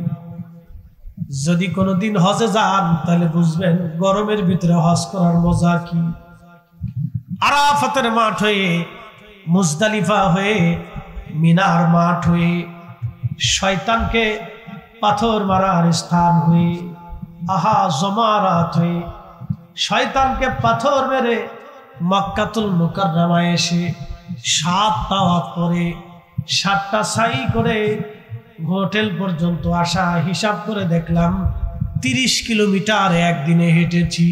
যদি কোনোদিন হজে যান তাহলে বুঝবেন গরমের ভিতরে হজ করার মজা কি। আরাফাতের মাঠ হয়ে, মুজদালিফা হয়ে, মিনার মাঠ হয়ে, শয়তানকে পাথর মারার স্থান হয়ে, আহা জমারাত হয়ে, শয়তানকে পাথর মেরে মক্কাতুল মুকাররমায় এসে 7 তাওয়াফ করে 7টা সাই করে হোটেল পর্যন্ত আসা। হিসাব করে দেখলাম 30 কিলোমিটার একদিনে হেঁটেছি।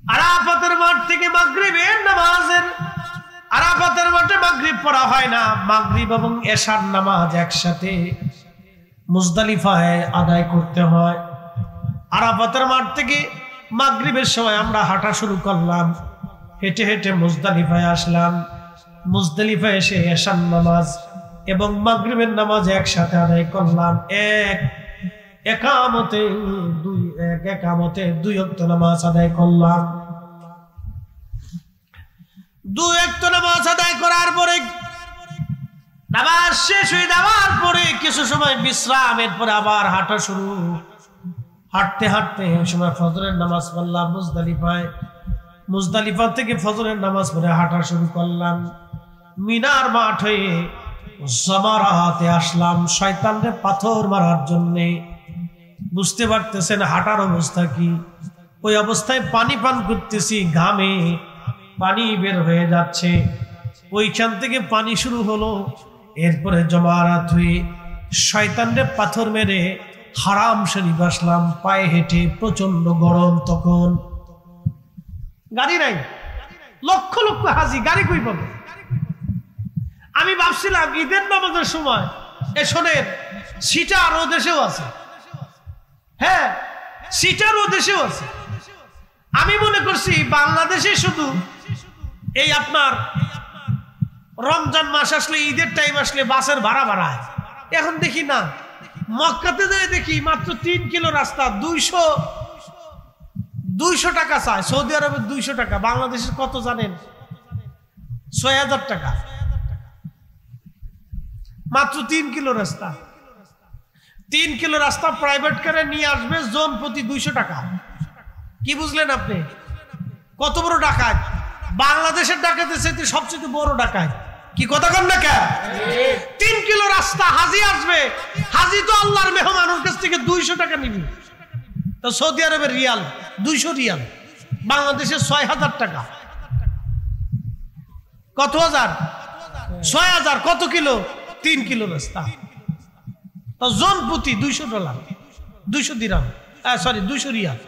আরাফাতের মাঠ থেকে মাগরিবের নামাজের, আরাফাতের মাঠে মাগরিব পড়া হয় না, মাগরিব এবং এশার নামাজ একসাথে মুজদালিফায় আদায় করতে হয়। আরাফাতের মাঠ থেকে মাগরিবের সময় আমরা হাঁটা শুরু করলাম, হেঁটে হেঁটে মুজদালিফায় আসলাম। মুজদালিফায় এসে এশার নামাজ এবং মাগরিবের নামাজ একসাথে আদায় করলাম। একামতে 2 ওয়াক্ত নামাজ আদায় করলাম। 2 ওয়াক্ত নামাজ আদায় করার পরে, নামাজ শেষ হয়ে যাওয়ার পরে কিছু সময় বিশ্রাম, এরপরে আবার হাঁটা শুরু। হাঁটতে হাঁটতে সময় ফজরের নামাজ পড়লাম মুজদালিফায়। মুজদালিফা থেকে ফজরের নামাজ পড়ে হাঁটা শুরু করলাম। মিনার মাঠ হয়ে জামারাতে আসলাম শয়তানরে পাথর মারার জন্যে। বুঝতে পারতেছেন হাঁটার অবস্থা কি। ওই অবস্থায় পানি পান করতেছি, ঘামে পানি বের হয়ে যাচ্ছে। ওইখান থেকে পানি শুরু হলো। এরপরে জামারাত হয়ে শয়তানরে পাথর মেরে হারাম শরীফ আসলাম পায়ে হেঁটে। প্রচন্ড গরম তখন, গাড়ি নাই, লক্ষ লক্ষ হাজি, গাড়ি কই পাবে। আমি ভাবছিলাম ঈদের নামাজের সময় শোনেন সিটার ও দেশেও আছে, হ্যাঁ সিটার ও দেশেও আছে। আমি মনে করছি বাংলাদেশে শুধু এই আপনার রমজান মাস আসলে, ঈদের টাইম আসলে বাসের ভাড়া বাড়ায়। এখন দেখি না, মক্কাতে যাই দেখি মাত্র 3 কিলো রাস্তা 200 টাকা চায়। সৌদি আরবের 200 টাকা, বাংলাদেশের কত জানেন? 6000 টাকা মাত্র 3 কিলো রাস্তা। 3 কিলো রাস্তা প্রাইভেট কারে নিয়ে আসবে, জন প্রতি 200 টাকা। কি বুঝলেন আপনি? কত বড় ডাকাত! বাংলাদেশের ডাকাতের চাইতে সবচেয়ে বড় ডাকাত। কি কথা কন না কে? 3 কিলো রাস্তা, হাজি আসবে, হাজি তো আল্লাহর মেহমান, ওর কাছ থেকে 200 টাকা নিবি। তো সৌদি আরবের রিয়াল 200 রিয়াল, বাংলাদেশে 6000 টাকা। কত হাজার? 6000। কত কিলো? 3 কিলো রাস্তা। তো জন প্রতি $200, 200 দিরহাম, সরি 200 রিয়াল।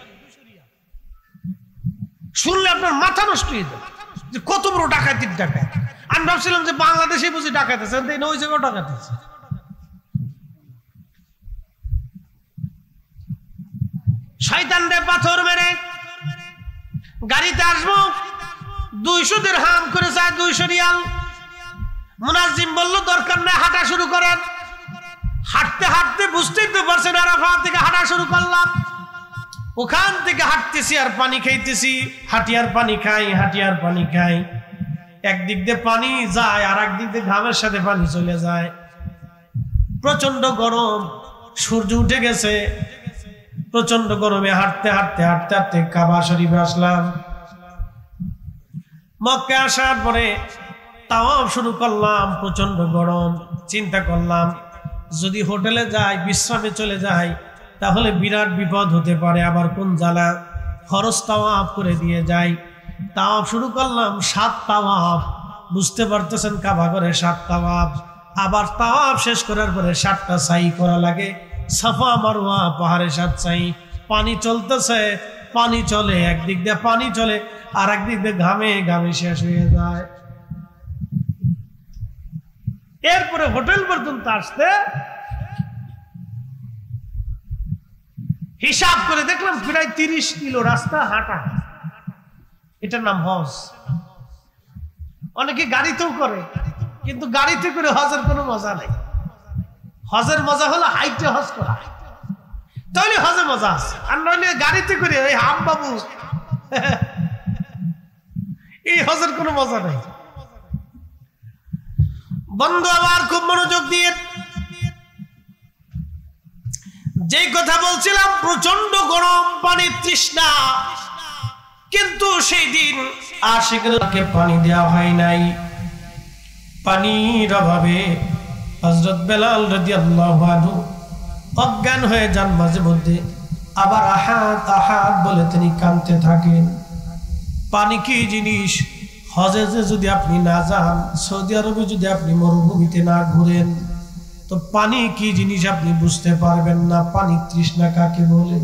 শুনলে আপনার মাথা নষ্ট হয়ে যাবে যে কত বড় ডাকাতির ডাকাত। আমি ভাবছিলাম যে বাংলাদেশে বুঝি ডাকাতেছে, ওই জায়গাও ডাকাতেছে। শয়তান রে পাথর মেরে গাড়িতে আসবো, 200 দিরহাম করে চায়, 200 রিয়াল। মুনাজ্জিম বলল দরকার নেই, হাঁটা শুরু করেন। হাঁটতে হাঁটতে বুঝতেই তো পারছেন, আরাফাত থেকে হাঁটা শুরু করলাম। ওখান থেকে হাঁটতেছি আর পানি খাইতেছি, হাঁটি আর পানি খাই, হাঁটি আর পানি খাই। একদিক দিয়ে পানি যায় আর একদিক দিয়ে ঘামের সাথে পানি চলে যায়। প্রচন্ড গরম, সূর্য উঠে গেছে। প্রচন্ড গরমে হাঁটতে হাঁটতে হাঁটতে হাঁটতে কাবা শরীফে আসলাম। মক্কা আসার পরে তাওয়াফ শুরু করলাম। প্রচন্ড গরম, চিন্তা করলাম যদি হোটেলে যাই, বিশ্রামে চলে যাই, তাহলে বিরাট বিপদ হতে পারে। আবার কোন জ্বালা, ফরজ তাওয়াফ করে দিয়ে যাই। তাওয়াফ শুরু করলাম, 7 তাওয়াফ। বুঝতে পারতেছেন, কাবা করে 7 তাওয়াফ। আবার তাওয়াফ শেষ করার পরে 7টা সাই করা লাগে, সাফা মারওয়া পাহাড়ে 7 সাই। পানি চলতেছে, পানি চলে, একদিক দিয়ে পানি চলে আর একদিক দিয়ে ঘামে ঘামে শেষ হয়ে যায়। এরপরে হোটেল পর্যন্ত আসতে হিসাব করে দেখলাম প্রায় 30 কিলো রাস্তা হাঁটা। এটার নাম হজ। অনেকে গাড়িতেও করে, কিন্তু গাড়িতে করে হজের কোনো মজা নেই। হজের মজা হলো হাইটে হজ করা, তাহলে হজে মজা আছে। আর নইলে গাড়িতে করে ওই হাম বাবু, এই হজের কোনো মজা নেই। বন্ধু আমার খুব মনোযোগ দিয়ে যে কথা বলছিলাম, প্রচন্ড গরম, পানি তৃষ্ণা, কিন্তু সেই দিন আশিককে পানি দেওয়া হয় নাই। পানির অভাবে হযরত বেলাল রাদিয়াল্লাহু আনহু অজ্ঞান হয়ে যান মাঝে মধ্যে। আবার আহাদ আহাদ বলে তিনি কাঁদতে থাকেন। পানি কি জিনিস? হজে যদি আপনি না যান, সৌদি আরবে যদি আপনি মরুভূমিতে না ঘুরেন, তো পানি কি জিনিস আপনি বুঝতে পারবেন না। পানি তৃষ্ণা কাকে বলে?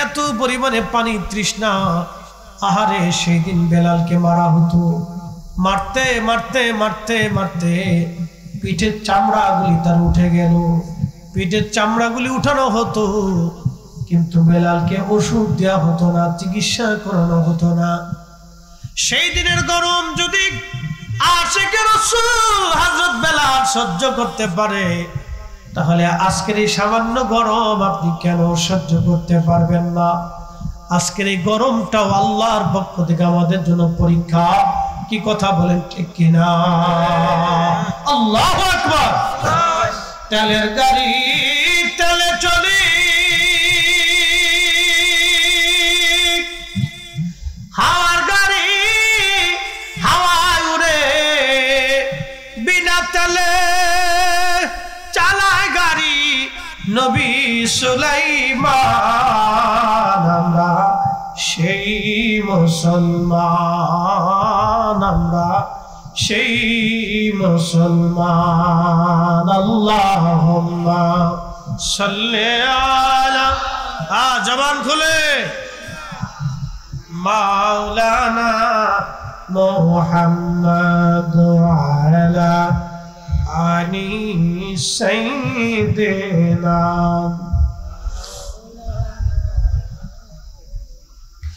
এত পরিমাণে পানি তৃষ্ণা। আহারে, সেই দিন বেলালকে মারা হতো। মারতে মারতে মারতে মারতে পিঠের চামড়াগুলি তার উঠে গেল। পিঠের চামড়াগুলি উঠানো হতো, কিন্তু বেলালকে ওষুধ দেওয়া হতো না, চিকিৎসা করানো হতো না। সেই দিনের গরম যদি আশিকে রাসূল হযরত বেলাল সহ্য করতে পারে, তাহলে আজকের এই সামান্য গরম আপনি কেন সহ্য করতে পারবেন না? আজকের এই গরমটাও আল্লাহর পক্ষ থেকে আমাদের জন্য পরীক্ষা। কি কথা বলেন, ঠিক কিনা? আল্লাহু আকবার। তেলের গাড়ি তেলে চলি, হাওয়ার গাড়ি হাওয়ায় উড়ে, বিনা তেলে চালায় গাড়ি নবী সুলাইমান। আমরা সেই মুসলমান, আমরা সেই মুসলমান। আল্লাহুম্মা সাল্লি আলা, জবান খুলে, মাওলানা মুহাম্মদ আলা আলি সাইয়্যিদিনা।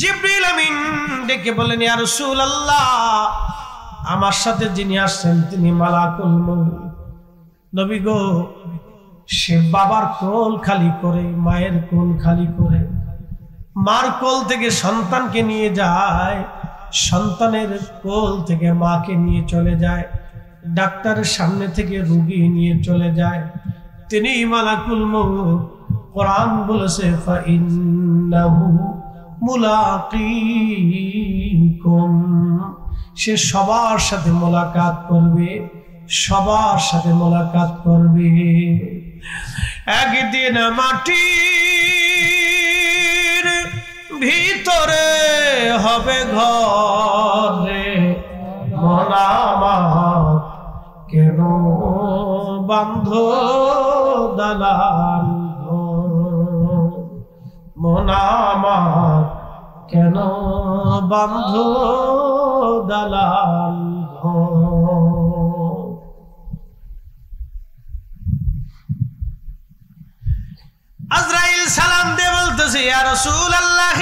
জিবরিল আমিন ডেকে বলেন, ইয়া রাসূলুল্লাহ, আমার সাথে যিনি আসছেন তিনি মালাকুল মউত। নবী গো, সে বাবার কোল খালি করে, মায়ের কোল খালি করে, মার কোল থেকে সন্তানকে নিয়ে যায়, সন্তানের কোল থেকে মাকে নিয়ে চলে যায়, ডাক্তারের সামনে থেকে রোগী নিয়ে চলে যায়, তিনি মালাকুল মউত। কোরআন বলেছে, ফাইন্নাহু মুলাকিকুম, সে সবার সাথে মোলাকাত করবে, সবার সাথে মোলাকাত করবে। একদিন মাটির ভিতরে হবে ঘরে, মনামার কেন বান্ধ দালান, মনামার কেন বান্ধ দালান। আজরাইল সালাম দিয়ে বলতেছে, ইয়া রাসূলুল্লাহ,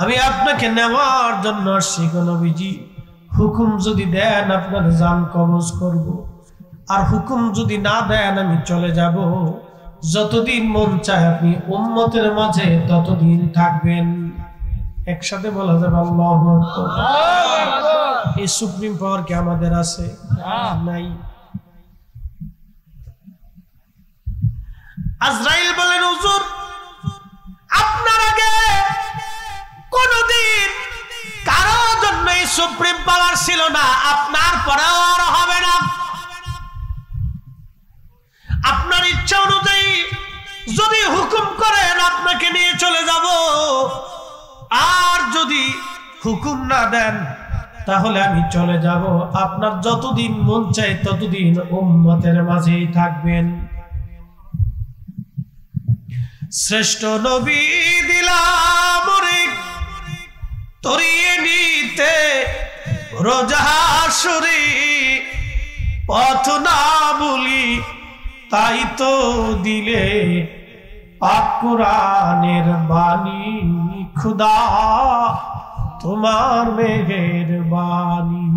আমি আপনাকে নেওয়ার জন্য আসছি গো নবীজি। হুকুম যদি দেন আপনার জান কবজ করব, আর হুকুম যদি না দেন আমি চলে যাব। যতদিন মন চায় আপনি উম্মতের মাঝে ততদিন থাকবেন। একসাথে বলা যাবে আল্লাহু আকবার। এই সুপ্রিম পাওয়ার কি আমাদের আছে? নাই। আজরাইল বলেন, হুজুর, আপনার আগে কোনদিন কারো জন্য এই সুপ্রিম পাওয়ার ছিল না, আপনার পরেও আর হবে না। আপনার ইচ্ছা অনুযায়ী যদি হুকুম করেন আপনাকে নিয়ে চলে যাব, আর যদি হুকুম না দেন তাহলে আমি চলে যাব। আপনার যতদিন মন চায় ততদিন উম্মতের মাঝেই থাকবেন। শ্রেষ্ঠ নবী দিলাম তরিয়ে নিতে রোজাহাসুরি, পথ না বলি তাই তো দিলে পাক কোরআনের বাণী, খুদা তোমার মেহেরবানি।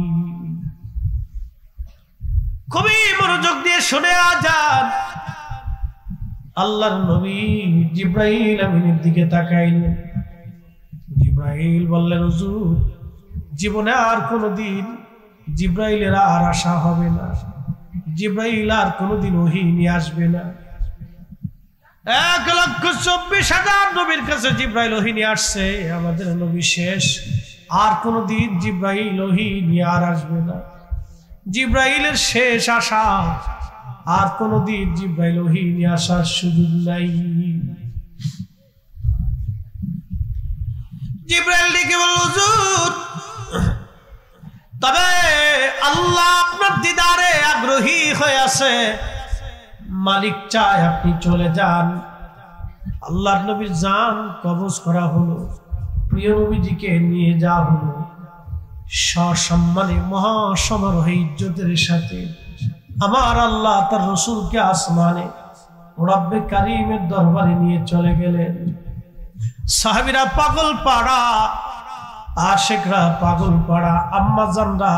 খুবই মনোযোগ দিয়ে শুনে আজান। আল্লাহর নবী জিব্রাইল আমিনের দিকে তাকাইলেন। জিব্রাইল বললেন, হুজুর, জীবনে আর কোনদিন জিব্রাইলের আর আশা হবে না, জিব্রাইল আর কোনদিন ওহী নিয়ে আসবে না। 1,24,000 নবীর কাছে জিব্রাইল ওহী নিয়ে আসছে, আমাদের নবী শেষ। আর কোনদিন জিব্রাইল ওহী নিয়ে আর আসবে না। জিব্রাইলের শেষ আশা, আর কোনদিন জিব্রাইল ওহী নিয়ে আসার সুযোগ নাই। জিব্রাইল ডেকে বলল, হুজুর, তবে আল্লাহ আপনার দিদারে আগ্রহী হয়ে আছে, মালিক চায় আপনি চলে যান। আল্লাহর নবীর জান কবজ করা হলো, প্রিয় নবীজিকে নিয়ে যাওয়া হলো সসম্মানে, মহাসমারোহে, ইজ্জতের সাথে। আমার আল্লাহ তার রসুলকে আসমানে রব্বে কারীমের দরবারে নিয়ে চলে গেলেন। সাহাবীরা পাগল পাড়া, আশেকরা পাগল পাড়া, আম্মা জানরা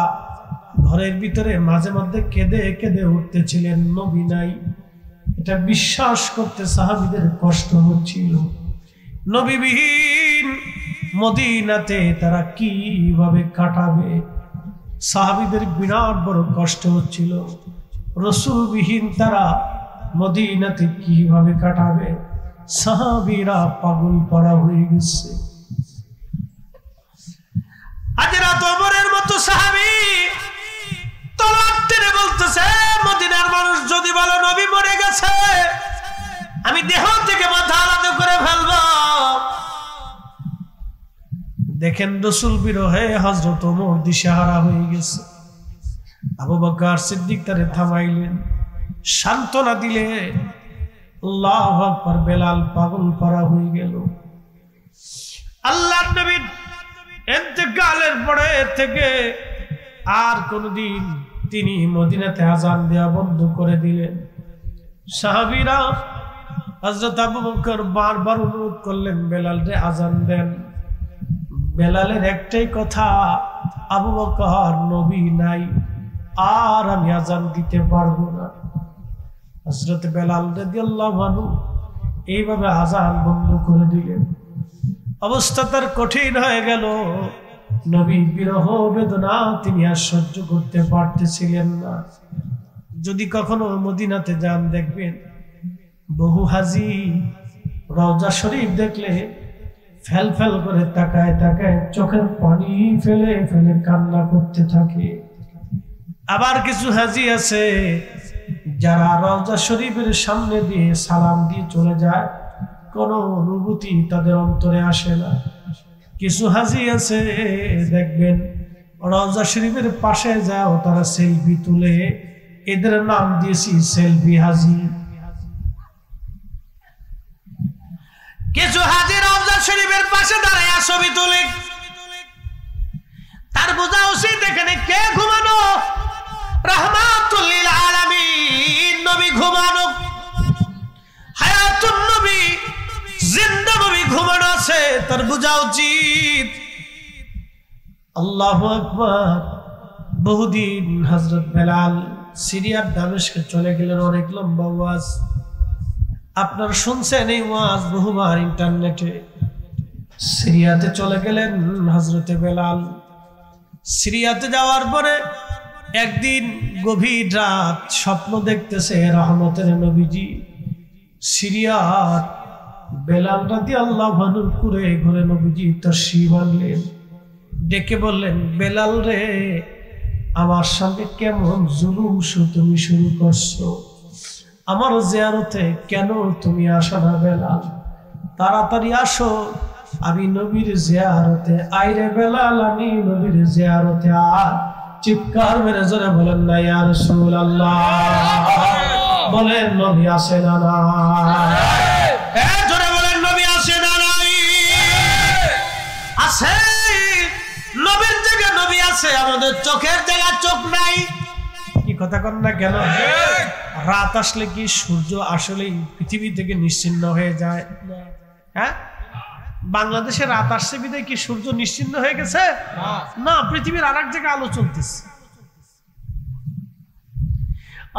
ঘরের ভিতরে মাঝে মধ্যে কেঁদে কেঁদে উঠতেছিলেন, নবী নাই। এটা বিশ্বাস করতে সাহাবীদের কষ্ট হচ্ছিল। নবীবিহীন মদিনাতে তারা কিভাবে কাটাবে, সাহাবীদের বিরাট বড় কষ্ট হচ্ছিল। রসূলবিহীন তারা মদিনাতে কিভাবে কাটাবে, সাহাবীরা পাগল পাড়া হয়ে গেছে। হযরত ওমরের মতো সাহাবী তলোয়ার টেনে বলতেছে, মদিনার মানুষ যদি বলে নবী মরে গেছে, আমি দেহ থেকে মাথা আলাদা করে ফেলব। দেখেন রাসূল বিরহে হযরত ওমর দিশেহারা হয়ে গেছে। আবু বকর সিদ্দিক তারে থামাইলেন, সান্ত্বনা দিলে। আল্লাহু আকবার। বেলাল পাগল পাড়া হয়ে গেল। আল্লাহর নবীর ইন্তেকালের পরে থেকে আর কোনদিন তিনি মদিনাতে আযান দেওয়া বন্ধ করে দিলেন। সাহাবীরা হযরত আবু বকর বারবার অনুরোধ করলেন, বেলাল রে আজান দেন। বেলালের একটাই কথা, আবু বকর নবী নাই, আর আমি আজান দিতে পারবো না। হযরত বেলাল রাদিয়াল্লাহু আনহু এইভাবে আজান বন্ধ করে দিলেন। অবস্থা তার কঠিন হয়ে গেল। নবী বিরহ বেদনা তিনি আর সহ্য করতে পারতেছিলেন না। যদি কখনো মদিনাতে যান, দেখবেন বহু হাজী রওজা শরীফ দেখলে ফেল ফেল করে তাকায় তাকায় চোখের পানি ফেলে ফেলে কান্না করতে থাকে। আবার কিছু হাজী আছে যারা রওজা শরীফের সামনে দিয়ে সালাম দিয়ে চলে যায়, কোনো অনুভূতি তাদের অন্তরে আসে না। কিছু হাজী আছে দেখবেন রওজা শরীফের পাশে যাও, তারা সেলফি তুলে, এদের নাম দিয়েছি সেলফি হাজী। কিছু হাজী রওজা শরীফের পাশে দাঁড়ায় ছবি তুলে, তার বোঝা উচিত এখানে কে ঘুমানো? রাহমাতুল লিল আলামিন নবী ঘুমানো, হায়াতুন নবী জিন্দা নবী ঘুমানো আছে, তার বোঝা উচিত। আল্লাহু আকবার। বহুদিন হযরত বেলাল সিরিয়ার দামেস্কে চলে গেলেন, অনেক লম্বা ওয়াজ, আপনারা শুনছেন এই ওয়াজ বহুবার ইন্টারনেটে। সিরিয়াতে চলে গেলেন হযরতে বেলাল। সিরিয়াতে যাওয়ার পরে একদিন গভীর রাত স্বপ্ন দেখতেছে রহমতের নবীজি সিরিয়ার। বেলাল রাদিয়াল্লাহু আনহু ঘুরে ঘুরে নবীজি তাশরীফ আনলেন, ডেকে বললেন, বেলাল রে, আমার সঙ্গে কেমন জুলুম তুমি শুরু করছো? আমার জিয়ারতে কেন তুমি আসো না বেলাল? তাড়াতাড়ি আসো, আমি নবীর জিয়ারতে। আইরে বেলাল, আমি নবীর জিয়ারতে আর। চিৎকার মেরে জোরে বলেন না ইয়া রাসূলুল্লাহ, বলেন নবী আসে না নাই? জোরে বলেন নবী আসে না নাই? আছে, নবীর জায়গায় নবী আছে, আমাদের চোখের জায়গায় চোখ নাই। কি কথা কন না কেন? রাত আসলে কি সূর্য আসলেই পৃথিবী থেকে নিশ্চিহ্ন হয়ে যায়? হ্যাঁ, বাংলাদেশে রাত আসছে বিধায় কি সূর্য নিশ্চিহ্ন হয়ে গেছে? না, পৃথিবীর আরেক জায়গায় আলো চলতেছে।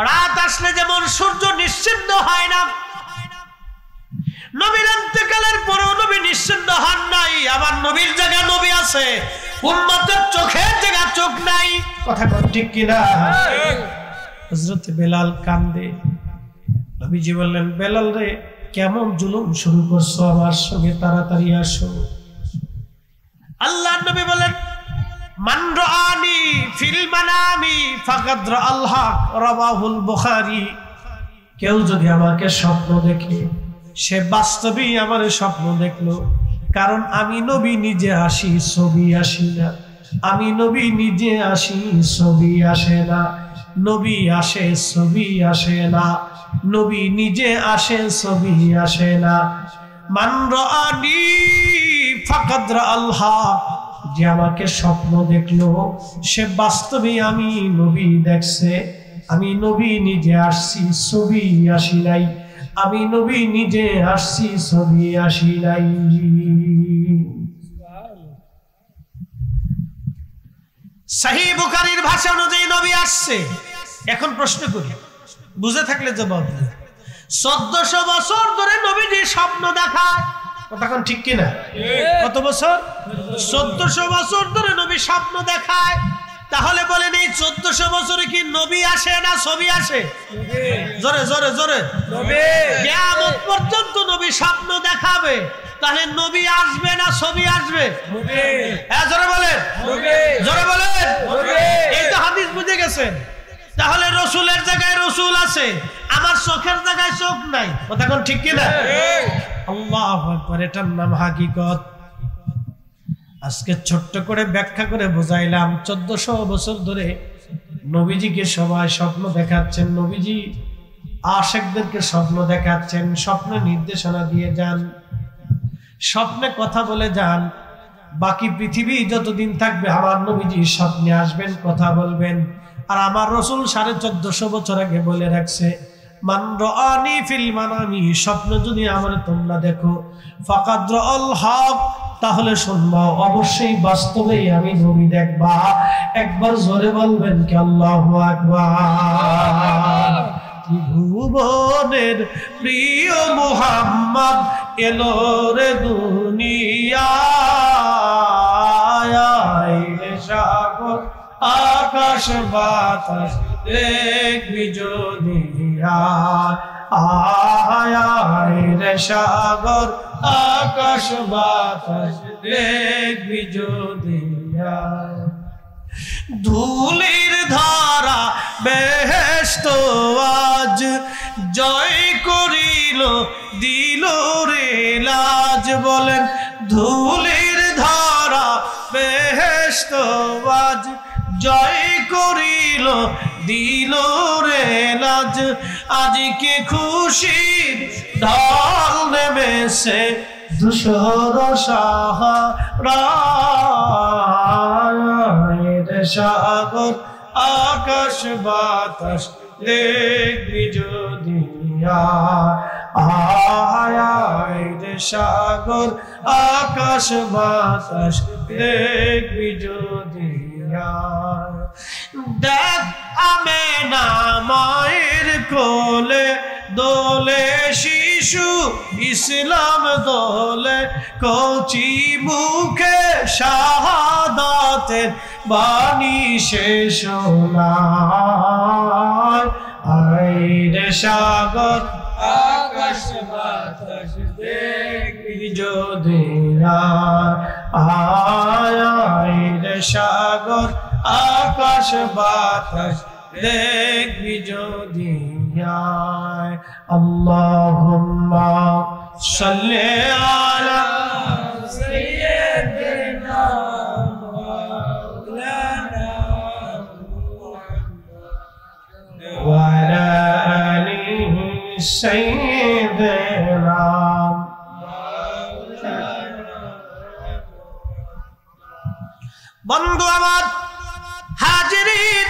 রাত আসলে যেমন সূর্য নিশ্চিহ্ন হয় না, নবীর ইন্তেকালের পরেও নবী নিশ্চিহ্ন হন নাই। আবার নবীর জায়গায় নবী আছে, উম্মতের চোখের জায়গায় চোখ নাই। কথা কোন ঠিক কিনা? হযরত বেলাল কান্দে। নবীজি বললেন, বেলাল রে, কেমন জুলুম শুরু করছো আমার সঙ্গে, তাড়াতাড়ি আসো। আল্লাহর নবী বলেন, মান রাআনি ফিল মানামি ফাকাদ রাআল হক, রাওয়াহুল বুখারী। কেউ যদি আমাকে স্বপ্ন দেখে, সে বাস্তবেই আমার স্বপ্ন দেখলো। কারণ আমি নবী নিজে আসি, ছবি আসি না। আমি নবী নিজে আসি, ছবি আসে না। নবী আসে, ছবি আসে না। নবী নিজে আসে, ছবি আসে না। মান রাআনি ফাকাদ রাআল হক, যে আমাকে স্বপ্ন দেখলো সে বাস্তবে আমি নবী দেখছে। আমি নবী নিজে আসছি, ছবি আসি নাই। আমি নবী নিজে আসছি, ছবি আসি নাই। সহিহ বুখারীর ভাষা অনুযায়ী নবী আসছে। এখন প্রশ্ন করি, বুঝে থাকলে জবাব দিন। 1400 বছর ধরে নবীজি স্বপ্ন দেখায়, তখন ঠিক কিনা? কত বছর? 1400 বছর ধরে নবী স্বপ্ন দেখায়। তাহলে বলেন, এই 1400 বছরে কি নবী আসে না ছবি আসে? জোরে জোরে জোরে। কিয়ামত পর্যন্ত নবী স্বপ্ন দেখাবে, তাহলে নবী আসবে না ছবি আসবে? হ্যাঁ, জোরে বলেন, জোরে বলেন। এই তো হাদিস বুঝে গেছেন। তাহলে রসুলের জায়গায় রসুল আছে, আমার চোখের জায়গায় চোখ নাই। কথা কোন ঠিক কিনা? আল্লাহু আকবার। এটার নাম হাকিকত। আজকে ছোট্ট করে ব্যাখ্যা করে বোঝাইলাম। 1400 বছর ধরে নবীজিকে সবাই স্বপ্ন দেখাচ্ছেন, নবীজি আশিকদেরকে স্বপ্ন দেখাচ্ছেন, স্বপ্নে নির্দেশনা দিয়ে যান, স্বপ্নে কথা বলে যান। বাকি পৃথিবী যতদিন থাকবে আমার নবীজি স্বপ্নে আসবেন, কথা বলবেন। আর আমার রসুল 1450 বছর আগে বলে রাখছে, মান রাআনি ফিল মানামি, স্বপ্ন যদি আমার তোমরা দেখো, ফাকাদ রাআল হক, তাহলে শুনবা অবশ্যই বাস্তবেই আমি নবী দেখবা। একবার জোরে বলবেন কি আল্লাহু আকবার। ভুবনের প্রিয় মুহাম্মদ এলো রে দুনিয়ায়, সাগর আকাশ বাতাস দেখবি যদি আয় রে সাগর আকাশ বাতাস দেখবি যদি। ধুলির ধারা বেহেশত আজ জয় করিল দিল রে লাজ। বলেন ধুলির ধারা বেহেশত আজ জয় করিল দিল রে লাজ। আজকে খুশির ঢল নেমেছে ধূসর সাহারা, সাগর আকাশ বাতাস দেখবি যদি আয় রে সাগর আকাশ বাতাস দেখবি যদি। দেখ আমেনা মায়ের কোলে দোলে শিশু ইসলাম দোলে, কচি মুখে শাহাদাতের বাণী সে শোনায়। আয় রে সাগর আকাশ বাতাস দেখবি যদি আয় রে সাগর আকাশ বাতাস দেখবি যদি। আল্লাহুম্মা সাল্লি আলা সাইয়্যিদিনা মাওলানা ওয়া আলা আলিহি সাইয়্যিদিনা মাওলানা। বন্ধু আমার হাজিরিন,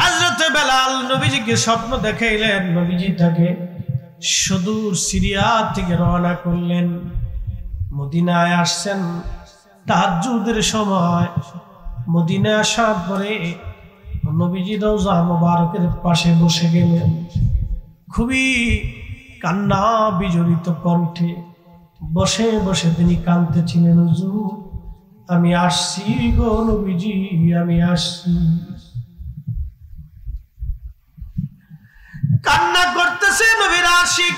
হযরত বেলাল নবীজিকে স্বপ্ন দেখাইলেন। নবীজি তাকে সুদূর সিরিয়া থেকে রওনা করলেন, মদিনায় আসছেন তাহাজ্জুদের সময়। মদিনায় আসার পরে নবীজি রওজা মুবারকের পাশে বসে গেলেন, খুবই কান্না বিজড়িত কণ্ঠে বসে বসে তিনি কাঁদতেছিলেন, হুজুর আমি আসছি গো নবীজি, আমি আসছি। কান্না করতেছে নবীর আশিক।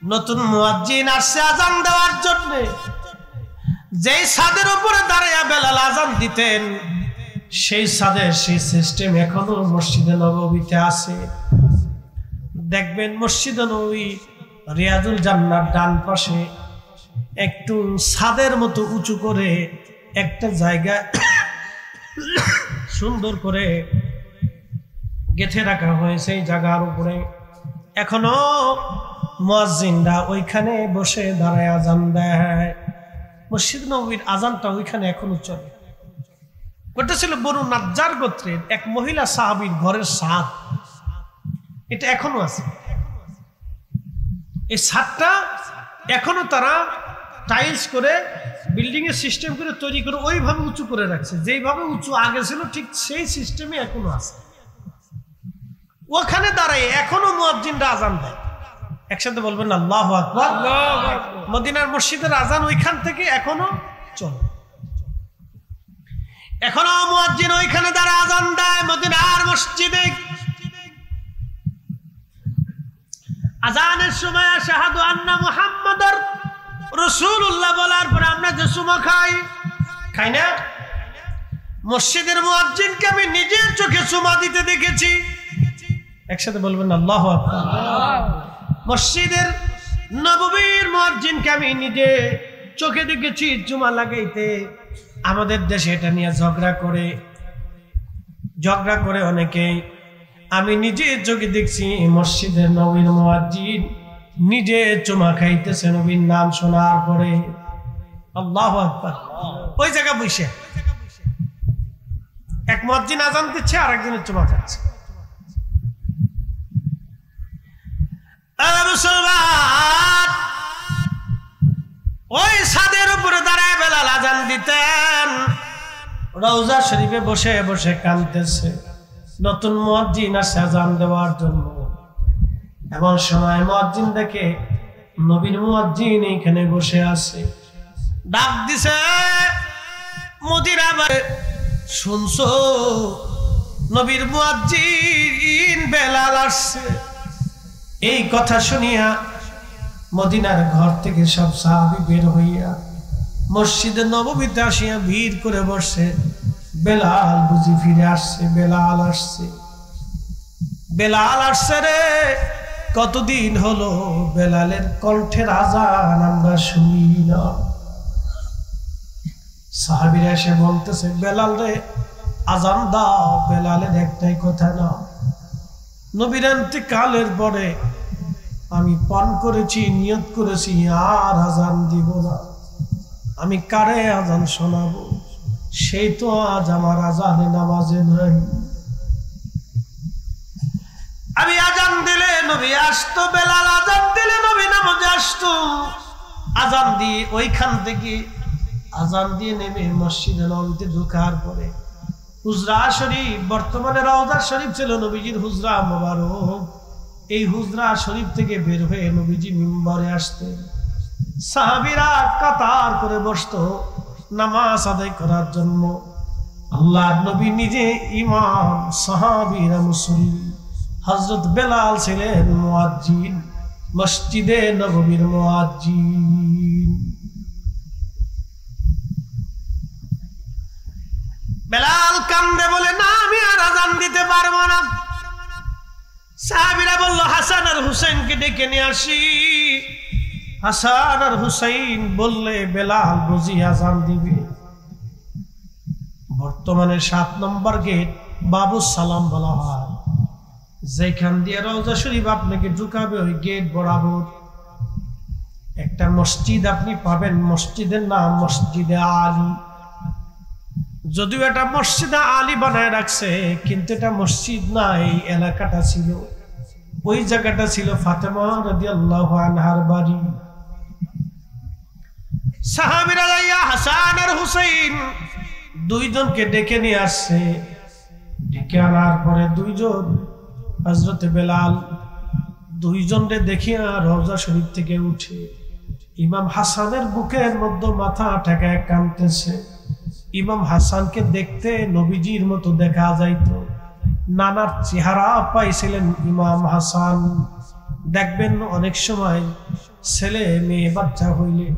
নতুন মুয়াজ্জিন আসছে আজান দেওয়ার জন্য। যেই ছাদের উপরে দাঁড়াইয়া বেলাল আজান দিতেন, সেই ছাদের সেই সিস্টেম এখনো মসজিদে নববীতে আছে। দেখবেন মসজিদে নববী রিয়াজুল জান্নাত ডান পাশে একটু ছাদের মতো উঁচু করে একটা জায়গা সুন্দর করে গেঁথে রাখা হয়েছে। এই জায়গার উপরে এখনো মুয়াজ্জিনরা ওইখানে বসে দাঁড়ায় আজান দেয়। মসজিদ নববীর আজানটা ওইখানে এখনো চলে। ওটা ছিল বনু নাজ্জার গোত্রের এক মহিলা সাহাবীর ঘরের ছাদ, এটা এখনো আছে। এই ছাদটা এখনো তারা টাইলস করে বিল্ডিং এর সিস্টেম করে তৈরি করে ওইভাবে উঁচু করে রাখছে। যেইভাবে উঁচু আগে ছিল ঠিক সেই সিস্টেমে এখনো আছে। ওখানে দাঁড়ায় এখনো মুয়াজ্জিনরা আজান দেয়। একসাথে বলবেন আল্লাহু আকবার। মদিনার মসজিদের আজান ওইখান থেকে এখনো চলে। এখনো মুয়াজ্জিন ওইখানে দাঁড়ায় আজান দেয় মদিনার মসজিদে। আজানের সময় আশহাদু আন্না মুহাম্মাদার রাসূলুল্লাহ বলার পরে আমরা যে সুমা খাই না, মসজিদের মুয়াজ্জিনকে আমি নিজের চোখে সুমা দিতে দেখেছি। একসাথে বলবেন আল্লাহু আকবার। মসজিদের নববীর মুয়াজ্জিনকে আমি নিজে চোখে দেখেছি চুমা লাগাইতে। আমাদের দেশে এটা নিয়ে ঝগড়া করে অনেকেই। আমি নিজে চোখে দেখছি মসজিদের নবীর মুয়াজ্জিন নিজে চুমা খাইতেছে নবীর নাম শোনার পরে। আল্লাহু আকবার। ওই জায়গা বসে এক মুয়াজ্জিন আজান দিচ্ছে আর একজনের চুমা খাচ্ছে। মুসলমান, ওই ছাদের উপরে দাঁড়ায় বেলাল আজান দিতেন। রওজা শরীফে বসে বসে কাঁদতেছে, নতুন মুয়াজ্জিন আসে আজান দেওয়ার জন্য। এমন সময় মুয়াজ্জিন দেখে নবীর মুয়াজ্জিন এখানে বসে আছে, ডাক দিছে, মদিনা শুনছো নবীর মুয়াজ্জিন বেলাল আসছে। এই কথা শুনিয়া মদিনার ঘর থেকে সব সাহাবী বের হইয়া মসজিদে নববীতে আসিয়া ভিড় করে বসে, বেলাল বুঝি ফিরে আসছে, বেলাল আসছে, বেলাল আসছে রে। কতদিন হলো বেলালের কণ্ঠের আজান আমরা শুনি না। সাহাবীরা এসে বলতেছে, বেলাল রে আজান দাও। বেলালের একটাই কথা, না, নবীর ইন্তেকালের পরে আমি পান করেছি, নিয়ত করেছি আর আজান দিব না। আমি কারে আজান শোনাবো? সেই তো আজ আমার আজানে নামাজে নাই। আমি আজান দিলে নবী আসতো, বেলাল আজান দিলে নবী নামাজে আসতো। আজান দিয়ে ওইখান থেকে আজান দিয়ে নেমে মসজিদে নববীতে ঢোকার পরে হুজরা শরীফ, বর্তমানে রওজা শরীফ ছিল নবীজির হুজরা মোবারক, এই হুজরা শরীফ থেকে বের হয়ে নবীজি মিম্বরে আসতেন। সাহাবীরা কাতার করে বসতো নামাজ আদায় করার জন্য। আল্লাহর নবী নিজে ইমাম, সাহাবীরা মুসল্লি। হযরত বেলাল ছিলেন মুয়াজ্জিন, মসজিদে নববীর মুয়াজ্জিন। বেলাল কান্দে বলে, না আমি আর আজান দিতে পারবো না। সাহাবীরা বলল, হাসান আর হুসাইনকে ডেকে নিয়ে আসি। হাসান আর হুসাইন বললে বেলাল বুঝি আজান দিবে। বর্তমানে 7 নম্বর গেট বাবু সালাম বলা হয়, যেখান দিয়ে রওজা শরীফ আপনাকে ঢুকাবে ওই গেট বরাবর একটা মসজিদ আপনি পাবেন। মসজিদের নাম মসজিদে আলী। যদিও এটা মসজিদে আলী বানায় রাখছে, কিন্তু এটা মসজিদ না, এই এলাকাটা ছিল, ওই জায়গাটা ছিল ফাতেমা রাদিয়াল্লাহু আনহার বাড়ি। সাহাবীরা যাইয়া হাসান আর হুসাইন দুইজনকে ডেকে নিয়ে আসছে। ডেকে আনার পরে দুইজন হযরত বেলাল দুইজনকে দেখিয়া রওজা শরীফ থেকে উঠে ইমাম হাসানের বুকের মধ্যে মাথা ঠেকায় কাঁদতেছে। ইমাম হাসানকে দেখতে নবীজির মতো দেখা যাইতো, নানার চেহারা পাইছিলেন ইমাম হাসান। দেখবেন অনেক সময় ছেলে মেয়ে বাচ্চা হইলে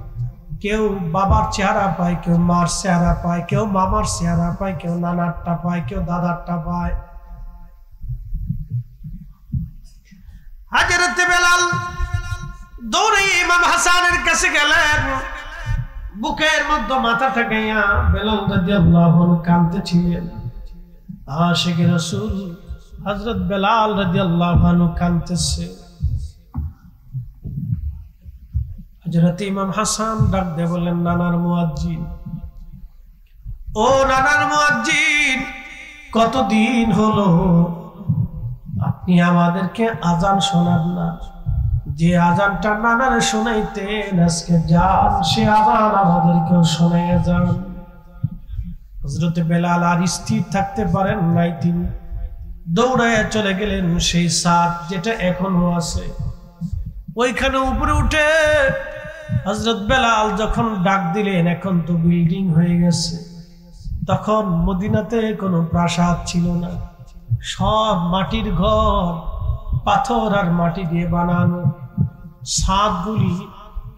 কেউ বাবার চেহারা পায়, কেউ মার চেহারা পায়, কেউ মামার চেহারা পায়, কেউ নানারটা পায়, কেউ দাদারটা পায়। হযরত বেলাল দৌড়ে ইমাম হাসানের কাছে গেলেন, বুকের মধ্যে মাথা ঠেকাইয়া বেলাল রাদিয়াল্লাহু আনহু কাঁদতেছিলেন। আশিকে রাসূল হযরত বেলাল রাদিয়াল্লাহু আনহু কাঁদতেছে। হযরত ইমাম হাসান ডাক দিয়ে বললেন, নানার মুয়াজ্জিন, ও নানার মুয়াজ্জিন, কতদিন হলো আপনি আমাদেরকে আজান শোনান না। যে আজানটা নানারে শোনাইতেন আজকে যান, সে আজান আমাদেরকেও শোনাইয়া যান। হযরত বেলাল আর স্থির থাকতে পারেন নাই, তিনি দৌড়াইয়া চলে গেলেন সেই ছাদ যেটা এখনো আছে, ওইখানে উপরে উঠে হযরত বেলাল যখন ডাক দিলেন, এখন তো বিল্ডিং হয়ে গেছে, তখন মদিনাতে কোনো প্রাসাদ ছিল না, সব মাটির ঘর, পাথর আর মাটি দিয়ে বানানো। ছাদগুলি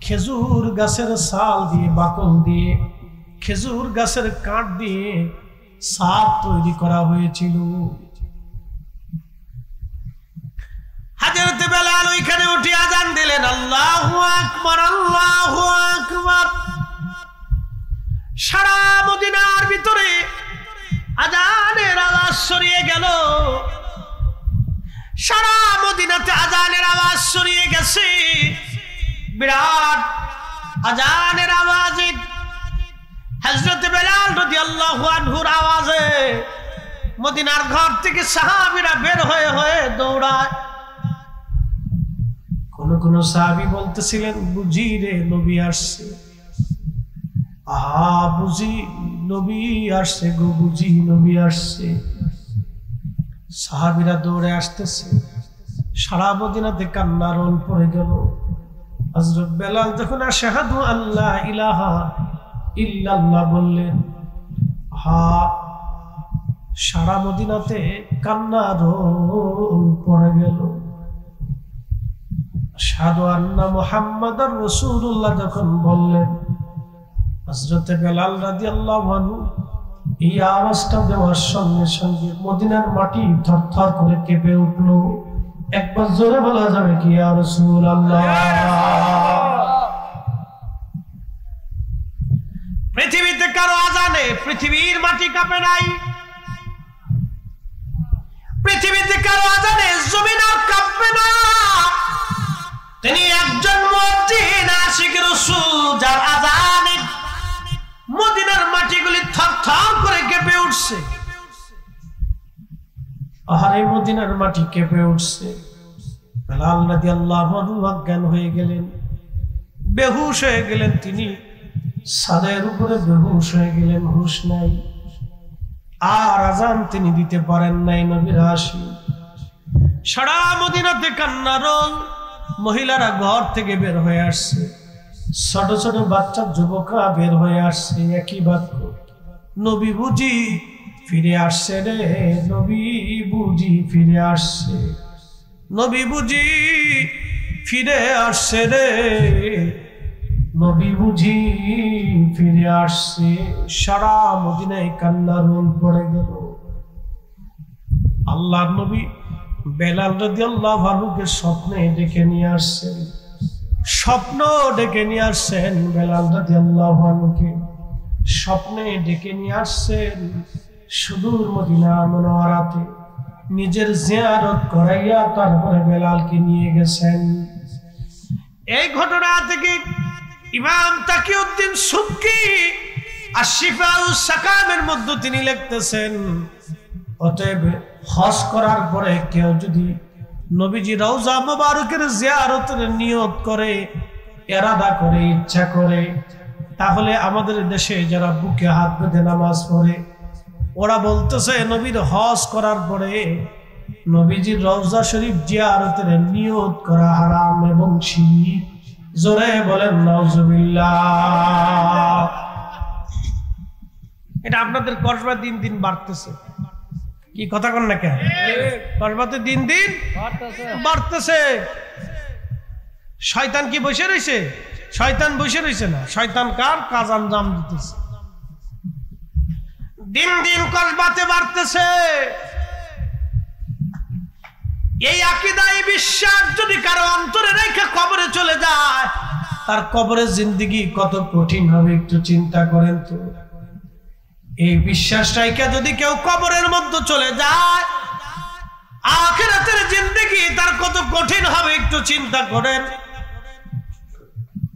খেজুর গাছের ছাল দিয়ে, বাকল দিয়ে, খেজুর গাছের কাঠ দিয়ে ছাদ তৈরি করা হয়েছিল। হযরত বেলাল ওইখানে উঠে আজান দিলেন, আল্লাহু আকবার, আল্লাহু আকবার। সারা মদিনার ভিতরে আজানের আওয়াজ ছড়িয়ে গেল। সারা মদিনাতে আজানের আওয়াজ ছড়িয়ে গেছে। বিরাট আজানের আওয়াজে, হযরত বেলাল রাদিয়াল্লাহু আনহুর আওয়াজে মদিনার ঘর থেকে সাহাবীরা বের হয়ে দৌড়ায়। কোন কোন সাহাবী বলতেছিলেন, বুঝি রে নবী আসছে, আহা বুঝি নবী আসছে গো, বুঝি নবী আসছে। সাহাবীরা দৌড়ে আসতেছে, সারা মদিনাতে কান্নার রোল পড়ে গেল। হযরত বেলাল যখন আশহাদু আল্লা ইলাহা ইল্লাল্লাহ বললেন, সারা মদিনাতে কান্নার রোল পড়ে গেল। আশহাদু আন্না মুহাম্মাদার রাসূলুল্লাহ যখন বললেন, হযরত বেলাল রাদিয়াল্লাহু আনহু এই আওয়াজটা দেওয়ার সঙ্গে সঙ্গে মদিনার মাটি থরথর করে কেঁপে উঠল। একবার জোরে বলা যাবে কি ইয়া রাসূলুল্লাহ? পৃথিবীতে কারো আজানে পৃথিবীর মাটি কাঁপে নাই, পৃথিবীতে কারো আজানে জমিন আর কাঁপবে না। তিনি একজন মুয়াজ্জিন আশিক রাসূল, যার আজানে মদিনার মাটিগুলি থরথর করে কেঁপে উঠছে। আহারে মদিনার মাটি কেঁপে উঠছে। বেলাল রাদিয়াল্লাহু আনহু অজ্ঞান হয়ে গেলেন, বেহুশ হয়ে গেলেন। তিনি ছাদের উপরে বেহুশ হয়ে গেলেন, হুঁশ নাই। আর আজান তিনি দিতে পারেন নাই। নবীর হাসি, সারা মদিনাতে কান্নারোল। মহিলারা ঘর থেকে বের হয়ে আসছে, ছোট ছোট বাচ্চা যুবকরা বের হয়ে আসছে। একই বাক্য, নবী বুঝি ফিরে আসছে রে, নবী বুঝি ফিরে আসছে, নবী বুঝি ফিরে আসছে রে, নবী বুঝি ফিরে আসছে। সারা মদিনায় কান্নার রোল পড়ে গেল। আল্লাহর নবী বেলাল রাদিয়াল্লাহু আনহুকে স্বপ্নে ডেকে নিয়ে আসছেন, স্বপ্ন ডেকে নিয়ে আসছেন। বেলাল রাদিয়াল্লাহু আনহুকে স্বপ্নে ডেকে নিয়ে আসছেন। সুদূর মদিনা মুনাওয়ারাতে নিজের জিয়ারত করাইয়া তারপরে বেলালকে নিয়ে গেছেন। এই ঘটনা থেকে ইমাম তাকিউদ্দিন সুবকি আশ-শিফাউস সাকামের মধ্যে তিনি লিখতেছেন, অতএব হজ করার পরে কেউ যদি নবীজি রওজা মুবারকের জিয়ারতের নিয়ত করে, ইরাদা করে, ইচ্ছা করে, তাহলে আমাদের দেশে যারা বুকে হাত বেঁধে নামাজ পড়ে, ওরা বলতেছে নবীর হজ করার পরে নবীজির রওজা শরীফ জিয়ারতের নিয়ত করা হারাম এবং শিরক। জোরে বলেন নাউজুবিল্লাহ। এটা আপনাদের কসবা দিন দিন বাড়তেছে। কি কথা কন না কেন? কসবাতে দিন দিন বাড়তেছে। শয়তান কি বসে রয়েছে? শয়তান বসে রয়েছে না, শয়তান কার কাজ আঞ্জাম দিতেছে। দিন দিন কসবাতে বাড়তেছে। এই আকীদা, এই বিশ্বাস যদি কারো অন্তরে রেখে কবরে চলে যায়, তার কবরের জিন্দেগি কত কঠিন হবে একটু চিন্তা করেন তো। এই বিশ্বাস রেখে যদি কেউ কবরের মধ্যে চলে যায়, আখিরাতের জিন্দেগি তার কত কঠিন হবে একটু চিন্তা করেন।